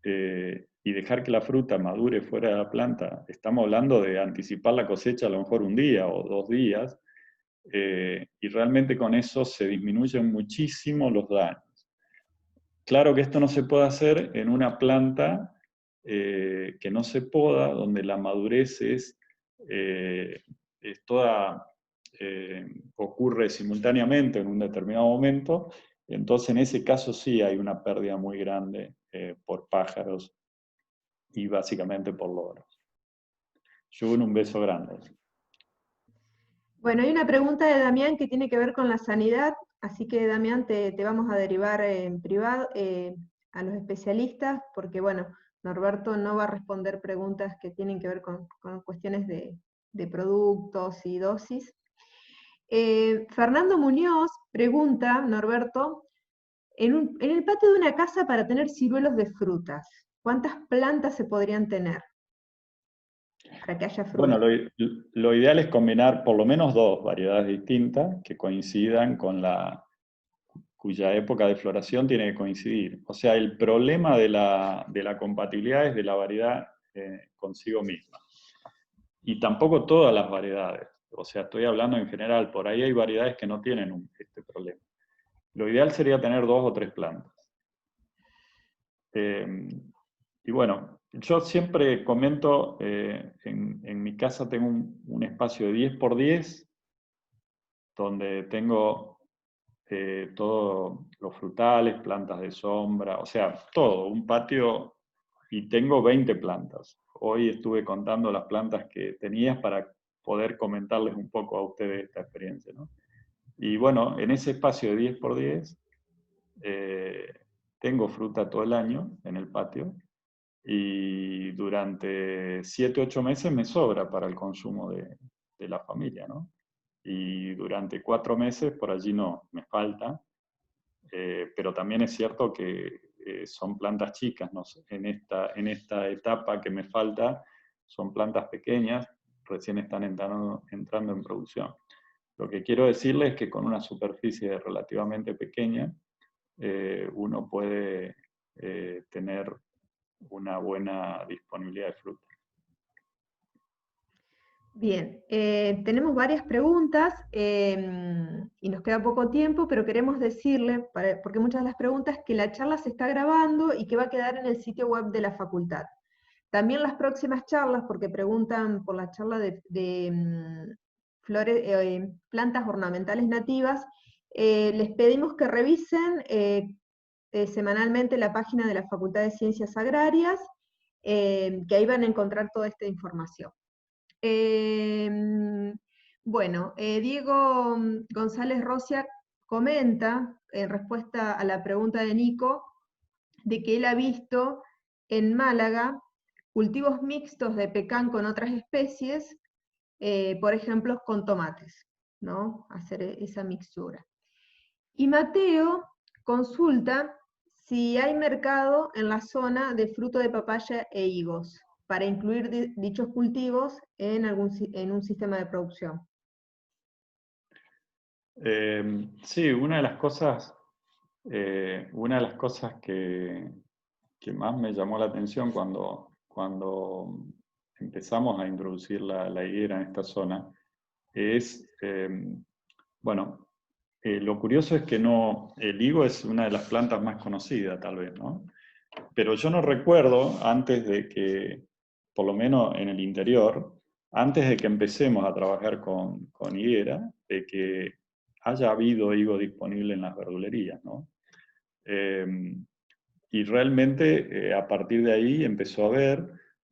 y dejar que la fruta madure fuera de la planta. Estamos hablando de anticipar la cosecha a lo mejor un día o 2 días, y realmente con eso se disminuyen muchísimo los daños. Claro que esto no se puede hacer en una planta que no se poda, donde la madurez es ocurre simultáneamente en un determinado momento, entonces en ese caso sí hay una pérdida muy grande por pájaros y básicamente por loros. Jun, un beso grande. Bueno, hay una pregunta de Damián que tiene que ver con la sanidad, así que Damián, te vamos a derivar en privado a los especialistas, porque bueno, Norberto no va a responder preguntas que tienen que ver con cuestiones de productos y dosis. Fernando Muñoz pregunta, Norberto, en el patio de una casa para tener ciruelos de frutas, ¿cuántas plantas se podrían tener para que haya fruta? Bueno, lo ideal es combinar por lo menos 2 variedades distintas que coincidan cuya época de floración tiene que coincidir. O sea, el problema de la compatibilidad es de la variedad consigo misma. Y tampoco todas las variedades. O sea, estoy hablando en general, por ahí hay variedades que no tienen este problema. Lo ideal sería tener 2 o 3 plantas. Y bueno, yo siempre comento, en mi casa tengo un espacio de 10 por 10, donde tengo todos los frutales, plantas de sombra, o sea, todo, un patio, y tengo 20 plantas. Hoy estuve contando las plantas que tenías para poder comentarles un poco a ustedes esta experiencia, ¿no? Y bueno, en ese espacio de 10 por 10, tengo fruta todo el año en el patio, y durante 7, 8 meses me sobra para el consumo de la familia, ¿no? Y durante 4 meses por allí no, me falta, pero también es cierto que son plantas chicas, ¿no? En esta etapa que me falta, son plantas pequeñas, recién están entrando en producción. Lo que quiero decirles es que con una superficie relativamente pequeña, uno puede tener una buena disponibilidad de fruta. Bien, tenemos varias preguntas y nos queda poco tiempo, pero queremos decirle, porque muchas de las preguntas, que la charla se está grabando y que va a quedar en el sitio web de la facultad. También las próximas charlas, porque preguntan por la charla de plantas ornamentales nativas, les pedimos que revisen semanalmente la página de la Facultad de Ciencias Agrarias, que ahí van a encontrar toda esta información. Bueno, Diego González Rosia comenta, en respuesta a la pregunta de Nico, de que él ha visto en Málaga cultivos mixtos de pecan con otras especies, por ejemplo, con tomates, ¿no? Hacer esa mixtura. Y Mateo consulta si hay mercado en la zona de fruto de papaya e higos, para incluir dichos cultivos en un sistema de producción. Sí, una de las cosas que más me llamó la atención cuando empezamos a introducir la higuera en esta zona es, bueno, lo curioso es que el higo es una de las plantas más conocidas tal vez, ¿no? Pero yo no recuerdo antes de que, por lo menos en el interior, antes de que empecemos a trabajar con higuera, de que haya habido higo disponible en las verdulerías, ¿no? Y realmente a partir de ahí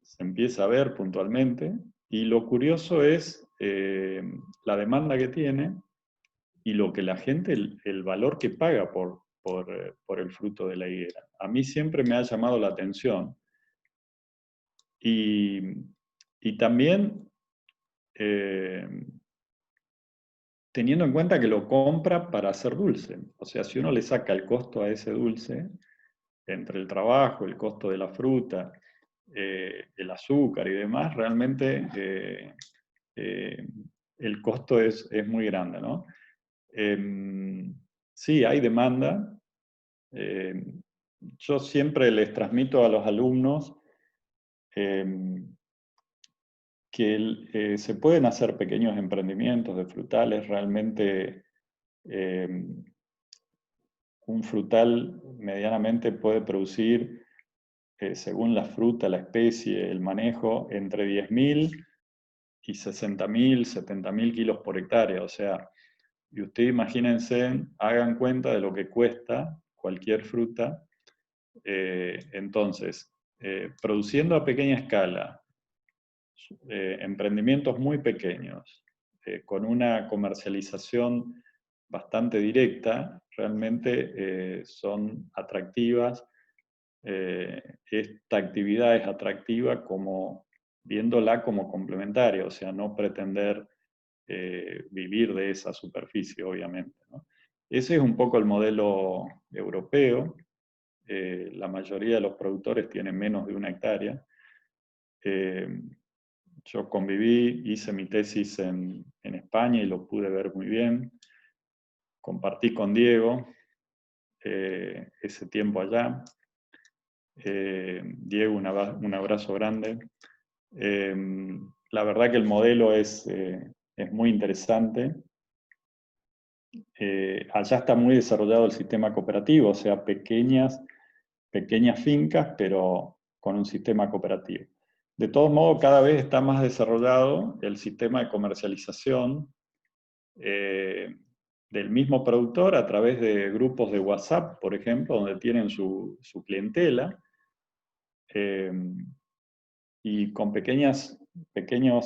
se empieza a ver puntualmente, y lo curioso es la demanda que tiene y lo que la gente, el valor que paga por el fruto de la higuera. A mí siempre me ha llamado la atención. Y también eh, teniendo en cuenta que lo compra para hacer dulce. O sea, si uno le saca el costo a ese dulce, entre el trabajo, el costo de la fruta, el azúcar y demás, realmente el costo es muy grande, ¿no? Sí, hay demanda. Yo siempre les transmito a los alumnos que se pueden hacer pequeños emprendimientos de frutales. Realmente un frutal medianamente puede producir, según la fruta, la especie, el manejo, entre 10.000 y 60.000, 70.000 kilos por hectárea. O sea, y ustedes imagínense, hagan cuenta de lo que cuesta cualquier fruta. Entonces, produciendo a pequeña escala, emprendimientos muy pequeños, con una comercialización bastante directa, realmente son atractivas. Esta actividad es atractiva como viéndola como complementaria, o sea, no pretender vivir de esa superficie, obviamente, ¿no? Ese es un poco el modelo europeo. La mayoría de los productores tienen menos de 1 hectárea. Yo conviví, hice mi tesis en España y lo pude ver muy bien. Compartí con Diego ese tiempo allá. Diego, un abrazo grande. La verdad que el modelo es muy interesante. Allá está muy desarrollado el sistema cooperativo, o sea, pequeñas fincas, pero con un sistema cooperativo. De todos modos, cada vez está más desarrollado el sistema de comercialización del mismo productor a través de grupos de WhatsApp, por ejemplo, donde tienen su clientela, y con pequeños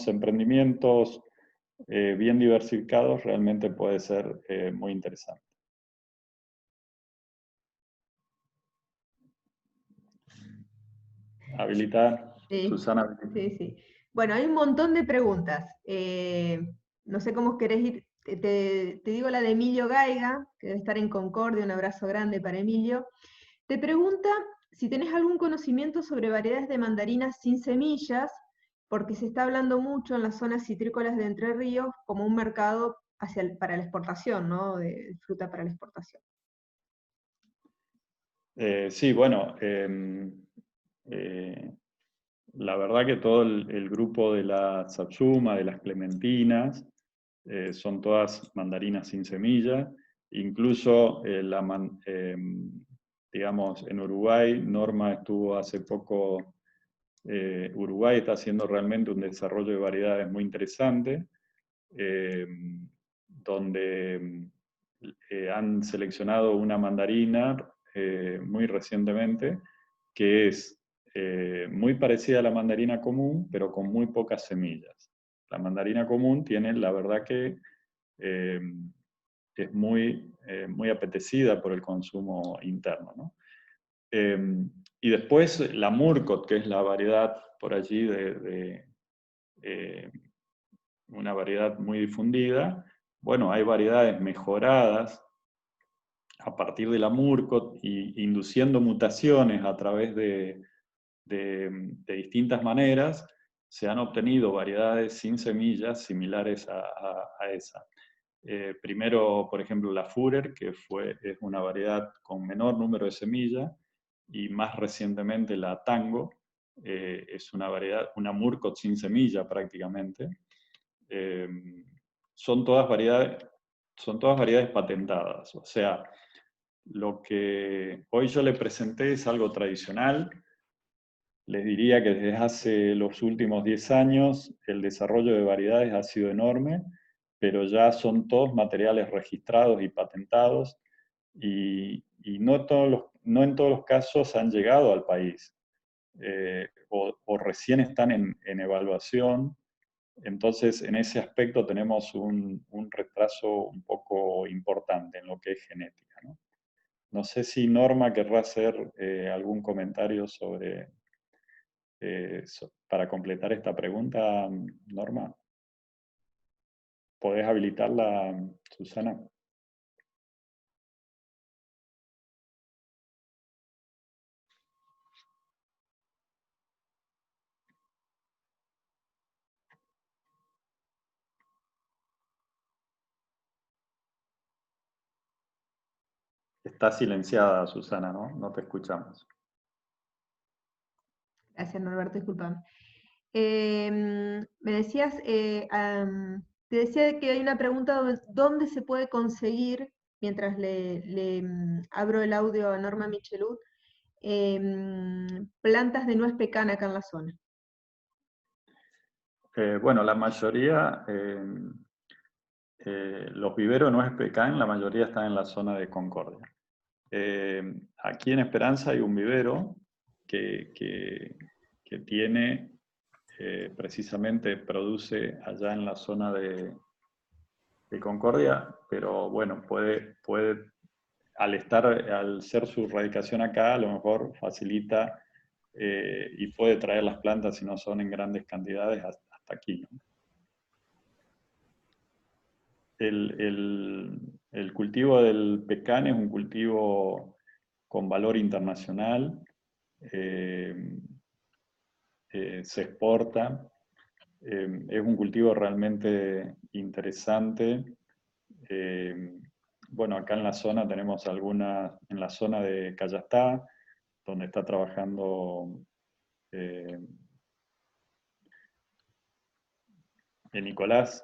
emprendimientos bien diversificados, realmente puede ser muy interesante. Habilitar, Sí, Susana. sí, sí. Bueno, hay un montón de preguntas. No sé cómo querés ir. Te digo la de Emilio Gaiga, que debe estar en Concordia. Un abrazo grande para Emilio. Te pregunta si tenés algún conocimiento sobre variedades de mandarinas sin semillas, porque se está hablando mucho en las zonas citrícolas de Entre Ríos como un mercado para la exportación, ¿no? De fruta para la exportación. Sí, bueno, la verdad que todo el grupo de la Satsuma, de las clementinas, son todas mandarinas sin semilla. Incluso, digamos, en Uruguay, Norma estuvo hace poco, Uruguay está haciendo realmente un desarrollo de variedades muy interesante, donde han seleccionado una mandarina muy recientemente, que es muy parecida a la mandarina común, pero con muy pocas semillas. La mandarina común tiene, la verdad que es muy apetecida por el consumo interno, ¿no? Y después la Murcot, que es la variedad por allí una variedad muy difundida. Bueno, hay variedades mejoradas a partir de la Murcot y induciendo mutaciones a través de distintas maneras, se han obtenido variedades sin semillas similares a esa. Primero, por ejemplo, la Führer, que es una variedad con menor número de semillas, y más recientemente la Tango, es una variedad, una Murcot sin semilla prácticamente. Son todas variedades patentadas. O sea, lo que hoy yo le presenté es algo tradicional. Les diría que desde hace los últimos 10 años el desarrollo de variedades ha sido enorme, pero ya son todos materiales registrados y patentados y no en todos los casos han llegado al país, o recién están en evaluación. Entonces, en ese aspecto tenemos un retraso un poco importante en lo que es genética, ¿no? No sé si Norma querrá hacer algún comentario para completar esta pregunta, Norma. ¿Podés habilitarla, Susana? Está silenciada, Susana, ¿no? No te escuchamos. Gracias, Norberto, disculpame. Me decías, te decía que hay una pregunta ¿dónde se puede conseguir, mientras le abro el audio a Norma Michelud, plantas de nuez pecana acá en la zona? Bueno, la mayoría, los viveros no es pecan, la mayoría están en la zona de Concordia. Aquí en Esperanza hay un vivero que tiene, precisamente produce allá en la zona de Concordia, pero bueno, puede al ser su radicación acá, a lo mejor facilita y puede traer las plantas si no son en grandes cantidades hasta aquí, ¿no? El cultivo del pecan es un cultivo con valor internacional, se exporta, es un cultivo realmente interesante. Bueno, acá en la zona tenemos algunas, en la zona de Cayastá, donde está trabajando Nicolás,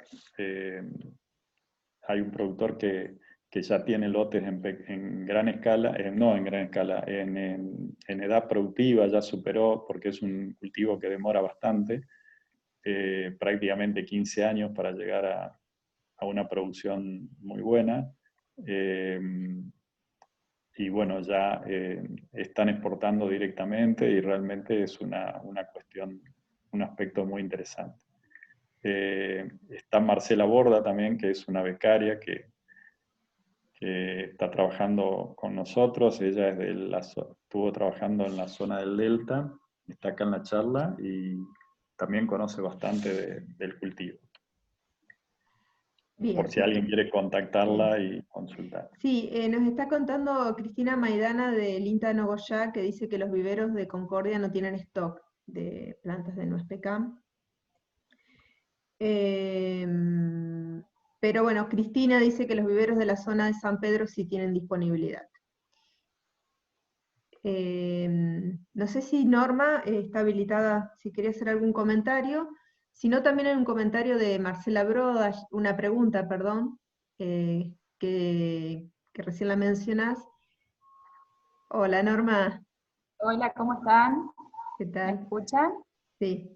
hay un productor que ya tiene lotes en gran escala, no en gran escala, en edad productiva, ya superó, porque es un cultivo que demora bastante, prácticamente 15 años para llegar a una producción muy buena. Y bueno, ya están exportando directamente y realmente es una cuestión, un aspecto muy interesante. Está Marcela Borda también, que es una becaria que está trabajando con nosotros. Ella estuvo trabajando en la zona del Delta, está acá en la charla y también conoce bastante del cultivo. Bien. Por si alguien quiere contactarla y consultar. Sí, nos está contando Cristina Maidana del INTA Nogoyá, que dice que los viveros de Concordia no tienen stock de plantas de nuez pecan. Pero bueno, Cristina dice que los viveros de la zona de San Pedro sí tienen disponibilidad. No sé si Norma está habilitada, si quería hacer algún comentario. Si no, también hay un comentario de Marcela Broda, una pregunta, perdón, que recién la mencionás. Hola Norma, Hola, ¿cómo están? ¿qué ¿Me tal? escuchan? Sí.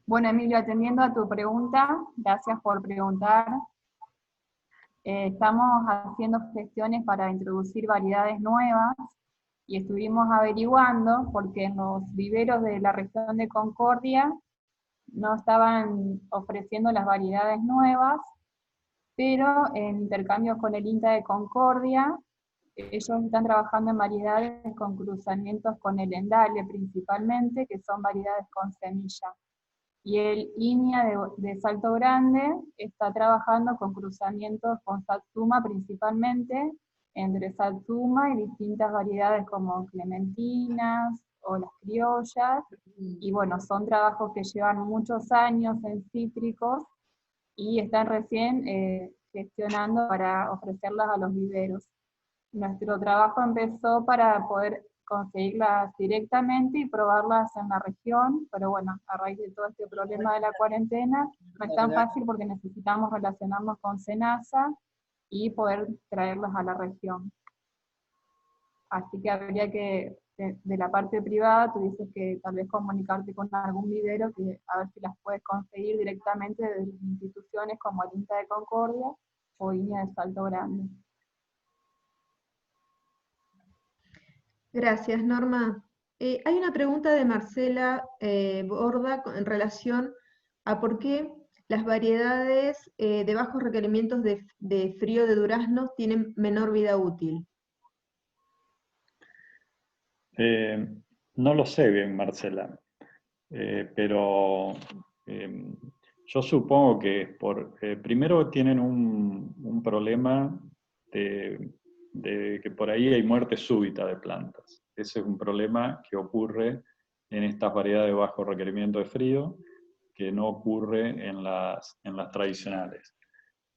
Bueno, Emilio, atendiendo a tu pregunta, gracias por preguntar. Estamos haciendo gestiones para introducir variedades nuevas y estuvimos averiguando porque en los viveros de la región de Concordia no estaban ofreciendo las variedades nuevas, pero en intercambios con el INTA de Concordia, ellos están trabajando en variedades con cruzamientos con el endale principalmente, que son variedades con semilla. Y el INIA de Salto Grande está trabajando con cruzamientos con Satsuma principalmente, entre Satsuma y distintas variedades como clementinas o las criollas. Y bueno, son trabajos que llevan muchos años en cítricos y están recién gestionando para ofrecerlas a los viveros. Nuestro trabajo empezó para poder conseguirlas directamente y probarlas en la región, pero bueno, a raíz de todo este problema de la cuarentena, no es tan fácil porque necesitamos relacionarnos con SENASA y poder traerlas a la región. Así que habría que, de la parte privada, tú dices que tal vez comunicarte con algún vivero, que a ver si las puedes conseguir directamente de instituciones como el INTA de Concordia o INIA de Salto Grande. Gracias, Norma. Hay una pregunta de Marcela Borda en relación a por qué las variedades de bajos requerimientos de frío de duraznos tienen menor vida útil. No lo sé bien, Marcela, pero yo supongo que primero tienen un problema de que por ahí hay muerte súbita de plantas. Ese es un problema que ocurre en estas variedades de bajo requerimiento de frío, que no ocurre en las tradicionales.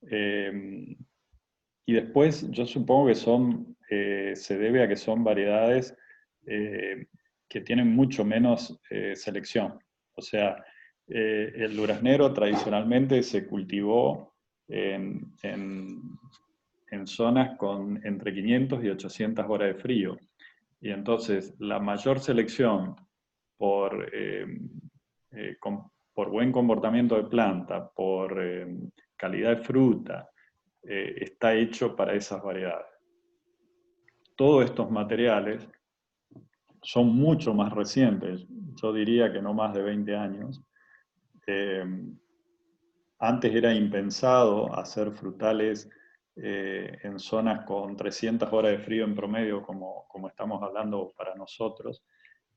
Y después yo supongo que se debe a que son variedades que tienen mucho menos selección. O sea, el duraznero tradicionalmente se cultivó en zonas con entre 500 y 800 horas de frío. Y entonces la mayor selección por por buen comportamiento de planta, por calidad de fruta, está hecho para esas variedades. Todos estos materiales son mucho más recientes, yo diría que no más de 20 años. Antes era impensado hacer frutales en zonas con 300 horas de frío en promedio, como estamos hablando para nosotros,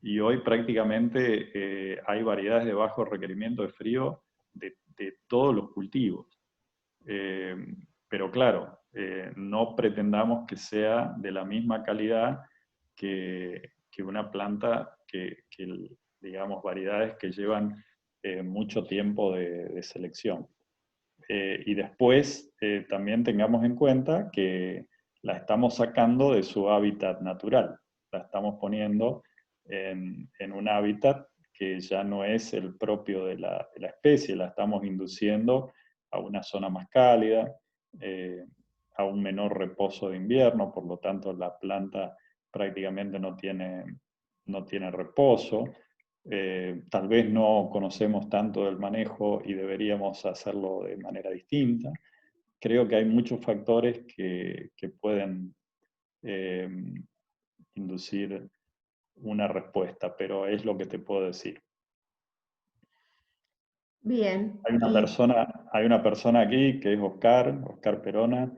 y hoy prácticamente hay variedades de bajo requerimiento de frío de todos los cultivos. Pero claro, no pretendamos que sea de la misma calidad que una planta digamos, variedades que llevan mucho tiempo de selección. Y después también tengamos en cuenta que la estamos sacando de su hábitat natural, la estamos poniendo en un hábitat que ya no es el propio de la especie, la estamos induciendo a una zona más cálida, a un menor reposo de invierno, por lo tanto la planta prácticamente no tiene reposo. Tal vez no conocemos tanto del manejo y deberíamos hacerlo de manera distinta. Creo que hay muchos factores que pueden inducir una respuesta, pero es lo que te puedo decir. Bien. Hay una persona aquí que es Oscar Perona,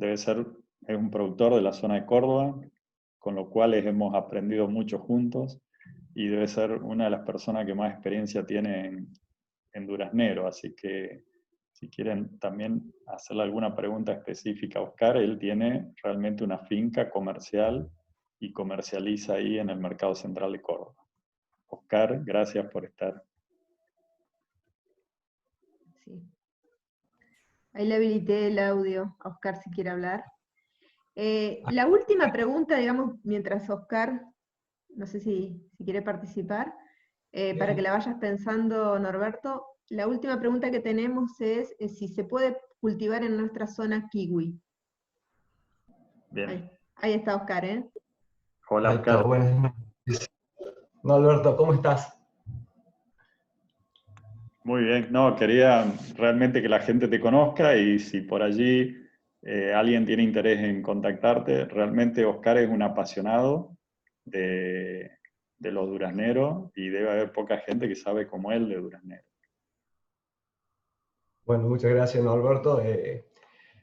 es un productor de la zona de Córdoba, con lo cual hemos aprendido mucho juntos, y debe ser una de las personas que más experiencia tiene en duraznero, así que si quieren también hacerle alguna pregunta específica a Oscar, él tiene realmente una finca comercial y comercializa ahí en el mercado central de Córdoba. Oscar, gracias por estar. Sí. Ahí le habilité el audio a Oscar si quiere hablar. La última pregunta, digamos, mientras Oscar, no sé si quiere participar, para que la vayas pensando, Norberto, la última pregunta que tenemos es si se puede cultivar en nuestra zona kiwi. Bien. Ahí está Oscar, ¿eh? Hola, Oscar. Buenas noches. No, Alberto, ¿cómo estás? Muy bien. No, quería realmente que la gente te conozca, y si por allí alguien tiene interés en contactarte, realmente Oscar es un apasionado de los durazneros, y debe haber poca gente que sabe como él de duraznero. Bueno, muchas gracias, no, Alberto.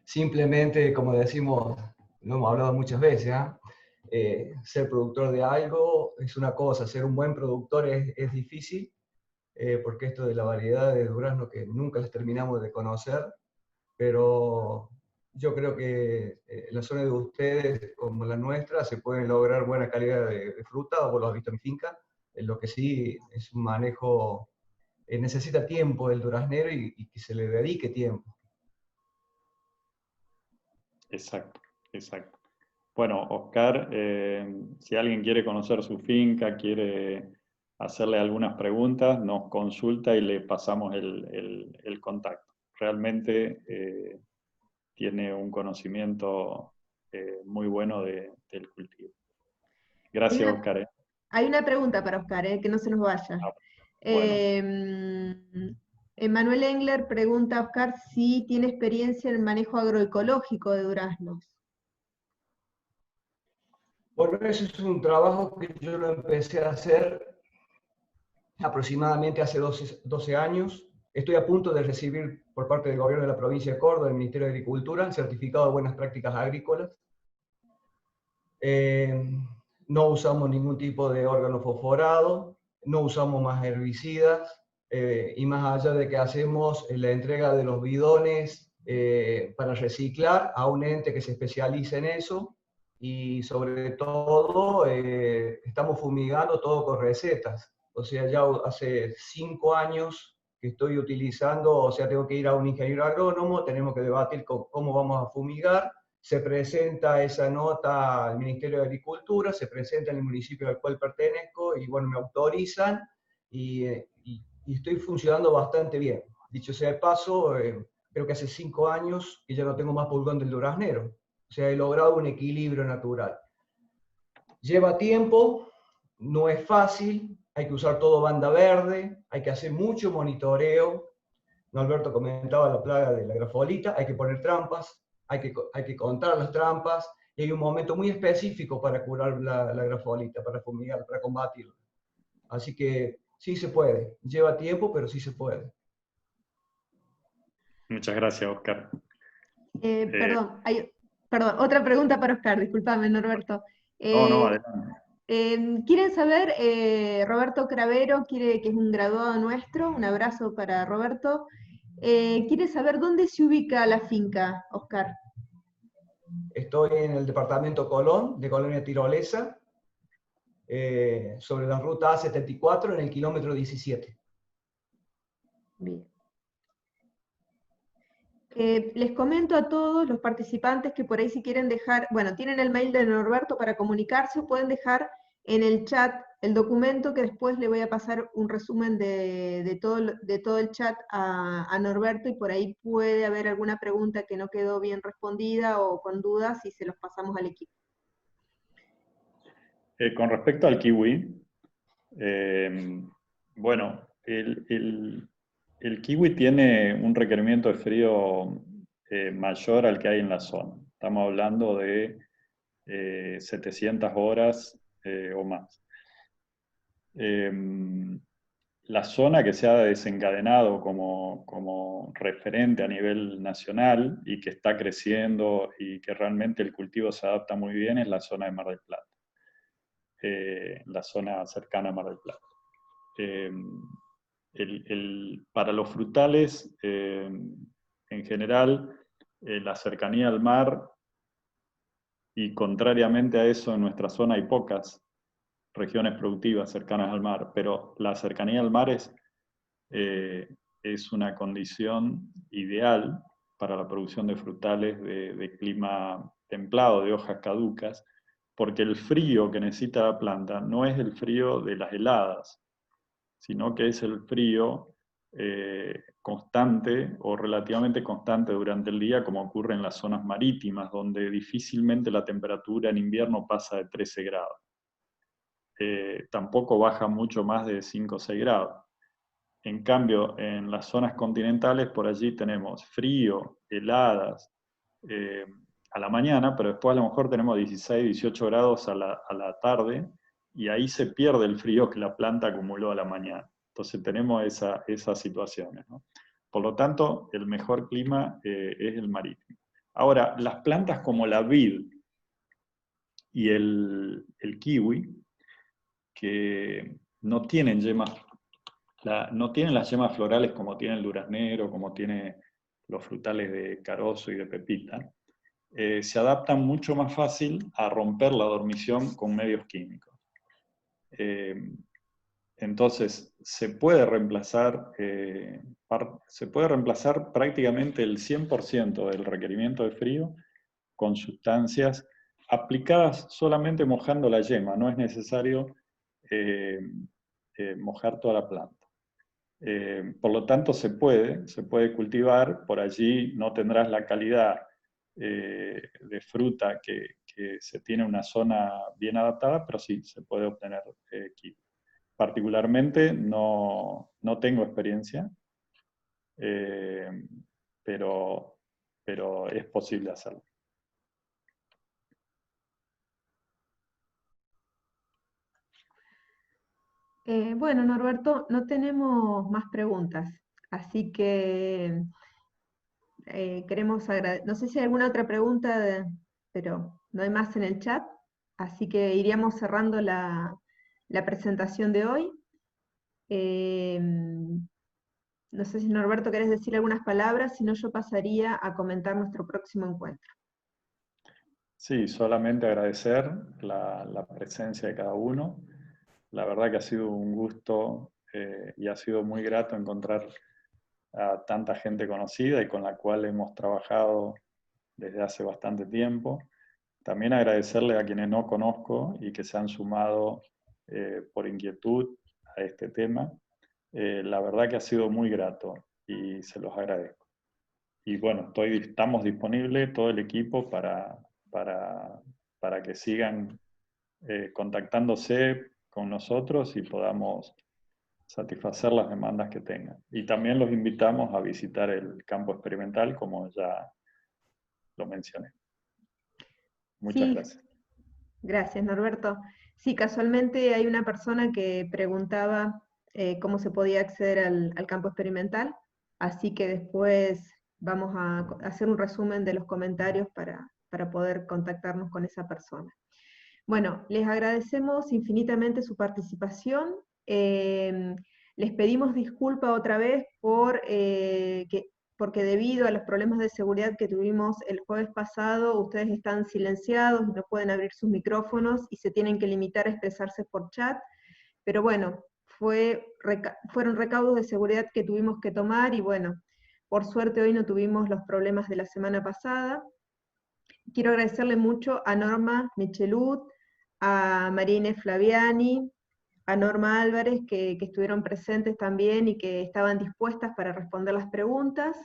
Simplemente, como decimos, lo hemos hablado muchas veces, ser productor de algo es una cosa, ser un buen productor es difícil, porque esto de la variedad de durazno que nunca les terminamos de conocer, pero yo creo que en la zona de ustedes, como la nuestra, se pueden lograr buena calidad de fruta, vos lo has visto en mi finca, lo que sí es un manejo, necesita tiempo el duraznero y que se le dedique tiempo. Exacto, exacto. Bueno, Oscar, si alguien quiere conocer su finca, quiere hacerle algunas preguntas, nos consulta y le pasamos el contacto. Realmente tiene un conocimiento muy bueno del cultivo. Gracias, Oscar. Hay una pregunta para Oscar, que no se nos vaya. Bueno. Emanuel Engler pregunta a Oscar si tiene experiencia en el manejo agroecológico de duraznos. Bueno, ese es un trabajo que yo lo empecé a hacer aproximadamente hace 12 años. Estoy a punto de recibir por parte del gobierno de la provincia de Córdoba, del Ministerio de Agricultura, el certificado de buenas prácticas agrícolas. No usamos ningún tipo de órgano fosforado, no usamos más herbicidas, y más allá de que hacemos la entrega de los bidones para reciclar a un ente que se especializa en eso, y sobre todo estamos fumigando todo con recetas. O sea, ya hace 5 años que estoy utilizando, o sea, tengo que ir a un ingeniero agrónomo, tenemos que debatir cómo vamos a fumigar, se presenta esa nota al Ministerio de Agricultura, se presenta en el municipio al cual pertenezco, y bueno, me autorizan, y estoy funcionando bastante bien. Dicho sea de paso, creo que hace 5 años que ya no tengo más pulgón del duraznero. O sea, he logrado un equilibrio natural. Lleva tiempo, no es fácil, hay que usar todo banda verde, hay que hacer mucho monitoreo. Norberto comentaba la plaga de la grafolita, hay que poner trampas, hay que contar las trampas, y hay un momento muy específico para curar la grafolita, para fumigar, para combatirla. Así que sí se puede, lleva tiempo, pero sí se puede. Muchas gracias, Oscar. Perdón, otra pregunta para Oscar, discúlpame, Norberto. No, adelante. Quieren saber, Roberto Cravero, que es un graduado nuestro, un abrazo para Roberto, quiere saber dónde se ubica la finca, Oscar. Estoy en el departamento Colón, de Colonia Tirolesa, sobre la ruta A74, en el kilómetro 17. Bien. Les comento a todos los participantes que por ahí si quieren dejar, bueno, tienen el mail de Norberto para comunicarse, o pueden dejar en el chat el documento, que después le voy a pasar un resumen de todo el chat a Norberto, y por ahí puede haber alguna pregunta que no quedó bien respondida o con dudas, y se los pasamos al equipo. Con respecto al kiwi, bueno, el kiwi tiene un requerimiento de frío mayor al que hay en la zona. Estamos hablando de 700 horas o más. La zona que se ha desencadenado como referente a nivel nacional y que está creciendo y que realmente el cultivo se adapta muy bien es la zona de Mar del Plata, la zona cercana a Mar del Plata. Para los frutales, en general, la cercanía al mar, y contrariamente a eso en nuestra zona hay pocas regiones productivas cercanas al mar, pero la cercanía al mar es una condición ideal para la producción de frutales de clima templado, de hojas caducas, porque el frío que necesita la planta no es el frío de las heladas, sino que es el frío constante o relativamente constante durante el día, como ocurre en las zonas marítimas, donde difícilmente la temperatura en invierno pasa de 13 grados. Tampoco baja mucho más de 5 o 6 grados. En cambio, en las zonas continentales, por allí tenemos frío, heladas, a la mañana, pero después a lo mejor tenemos 16, 18 grados a la tarde, y ahí se pierde el frío que la planta acumuló a la mañana. Entonces tenemos esas situaciones, ¿no? Por lo tanto, el mejor clima es el marítimo. Ahora, las plantas como la vid y el kiwi, que no tienen yemas, no tienen las yemas florales como tiene el duraznero, como tiene los frutales de carozo y de pepita, se adaptan mucho más fácil a romper la dormición con medios químicos. Entonces, se puede reemplazar prácticamente el 100% del requerimiento de frío con sustancias aplicadas solamente mojando la yema. No es necesario mojar toda la planta. Por lo tanto, se puede cultivar. Por allí no tendrás la calidad de fruta que se tiene en una zona bien adaptada, pero sí se puede obtener kiwi. Particularmente no tengo experiencia, pero es posible hacerlo. Bueno, Norberto, no tenemos más preguntas, así que queremos agradecer. No sé si hay alguna otra pregunta, pero no hay más en el chat, así que iríamos cerrando la presentación de hoy. No sé si Norberto querés decir algunas palabras, si no yo pasaría a comentar nuestro próximo encuentro. Sí, solamente agradecer la presencia de cada uno. La verdad que ha sido un gusto y ha sido muy grato encontrar a tanta gente conocida y con la cual hemos trabajado desde hace bastante tiempo. También agradecerle a quienes no conozco y que se han sumado por inquietud a este tema. La verdad que ha sido muy grato y se los agradezco. Y bueno, estamos disponibles, todo el equipo, para que sigan contactándose con nosotros y podamos satisfacer las demandas que tengan. Y también los invitamos a visitar el campo experimental, como ya lo mencioné. Muchas Sí, gracias. gracias, Norberto. Sí, casualmente hay una persona que preguntaba cómo se podía acceder al campo experimental, así que después vamos a hacer un resumen de los comentarios para poder contactarnos con esa persona. Bueno, les agradecemos infinitamente su participación. Les pedimos disculpa otra vez porque debido a los problemas de seguridad que tuvimos el jueves pasado, ustedes están silenciados, no pueden abrir sus micrófonos y se tienen que limitar a expresarse por chat. Pero bueno, fueron recaudos de seguridad que tuvimos que tomar y bueno, por suerte hoy no tuvimos los problemas de la semana pasada. Quiero agradecerle mucho a Norma Michelut, a Marine Flaviani, a Norma Álvarez, que estuvieron presentes también y que estaban dispuestas para responder las preguntas.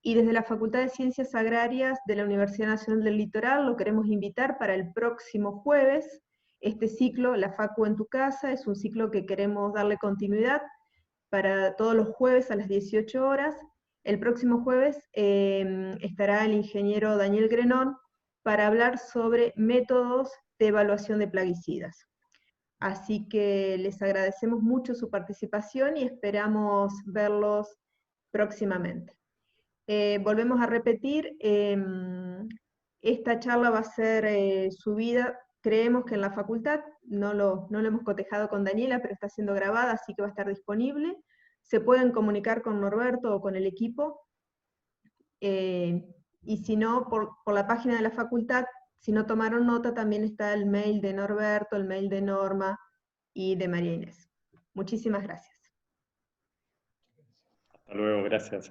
Y desde la Facultad de Ciencias Agrarias de la Universidad Nacional del Litoral lo queremos invitar para el próximo jueves. Este ciclo, La Facu en tu Casa, es un ciclo que queremos darle continuidad para todos los jueves a las 18 horas. El próximo jueves estará el ingeniero Daniel Grenón para hablar sobre métodos de evaluación de plaguicidas. Así que les agradecemos mucho su participación y esperamos verlos próximamente. Volvemos a repetir, esta charla va a ser subida, creemos que en la facultad, no lo hemos cotejado con Daniela, pero está siendo grabada, así que va a estar disponible. Se pueden comunicar con Norberto o con el equipo, y si no, por la página de la facultad, si no tomaron nota, también está el mail de Norberto, el mail de Norma y de María Inés. Muchísimas gracias. Hasta luego, gracias.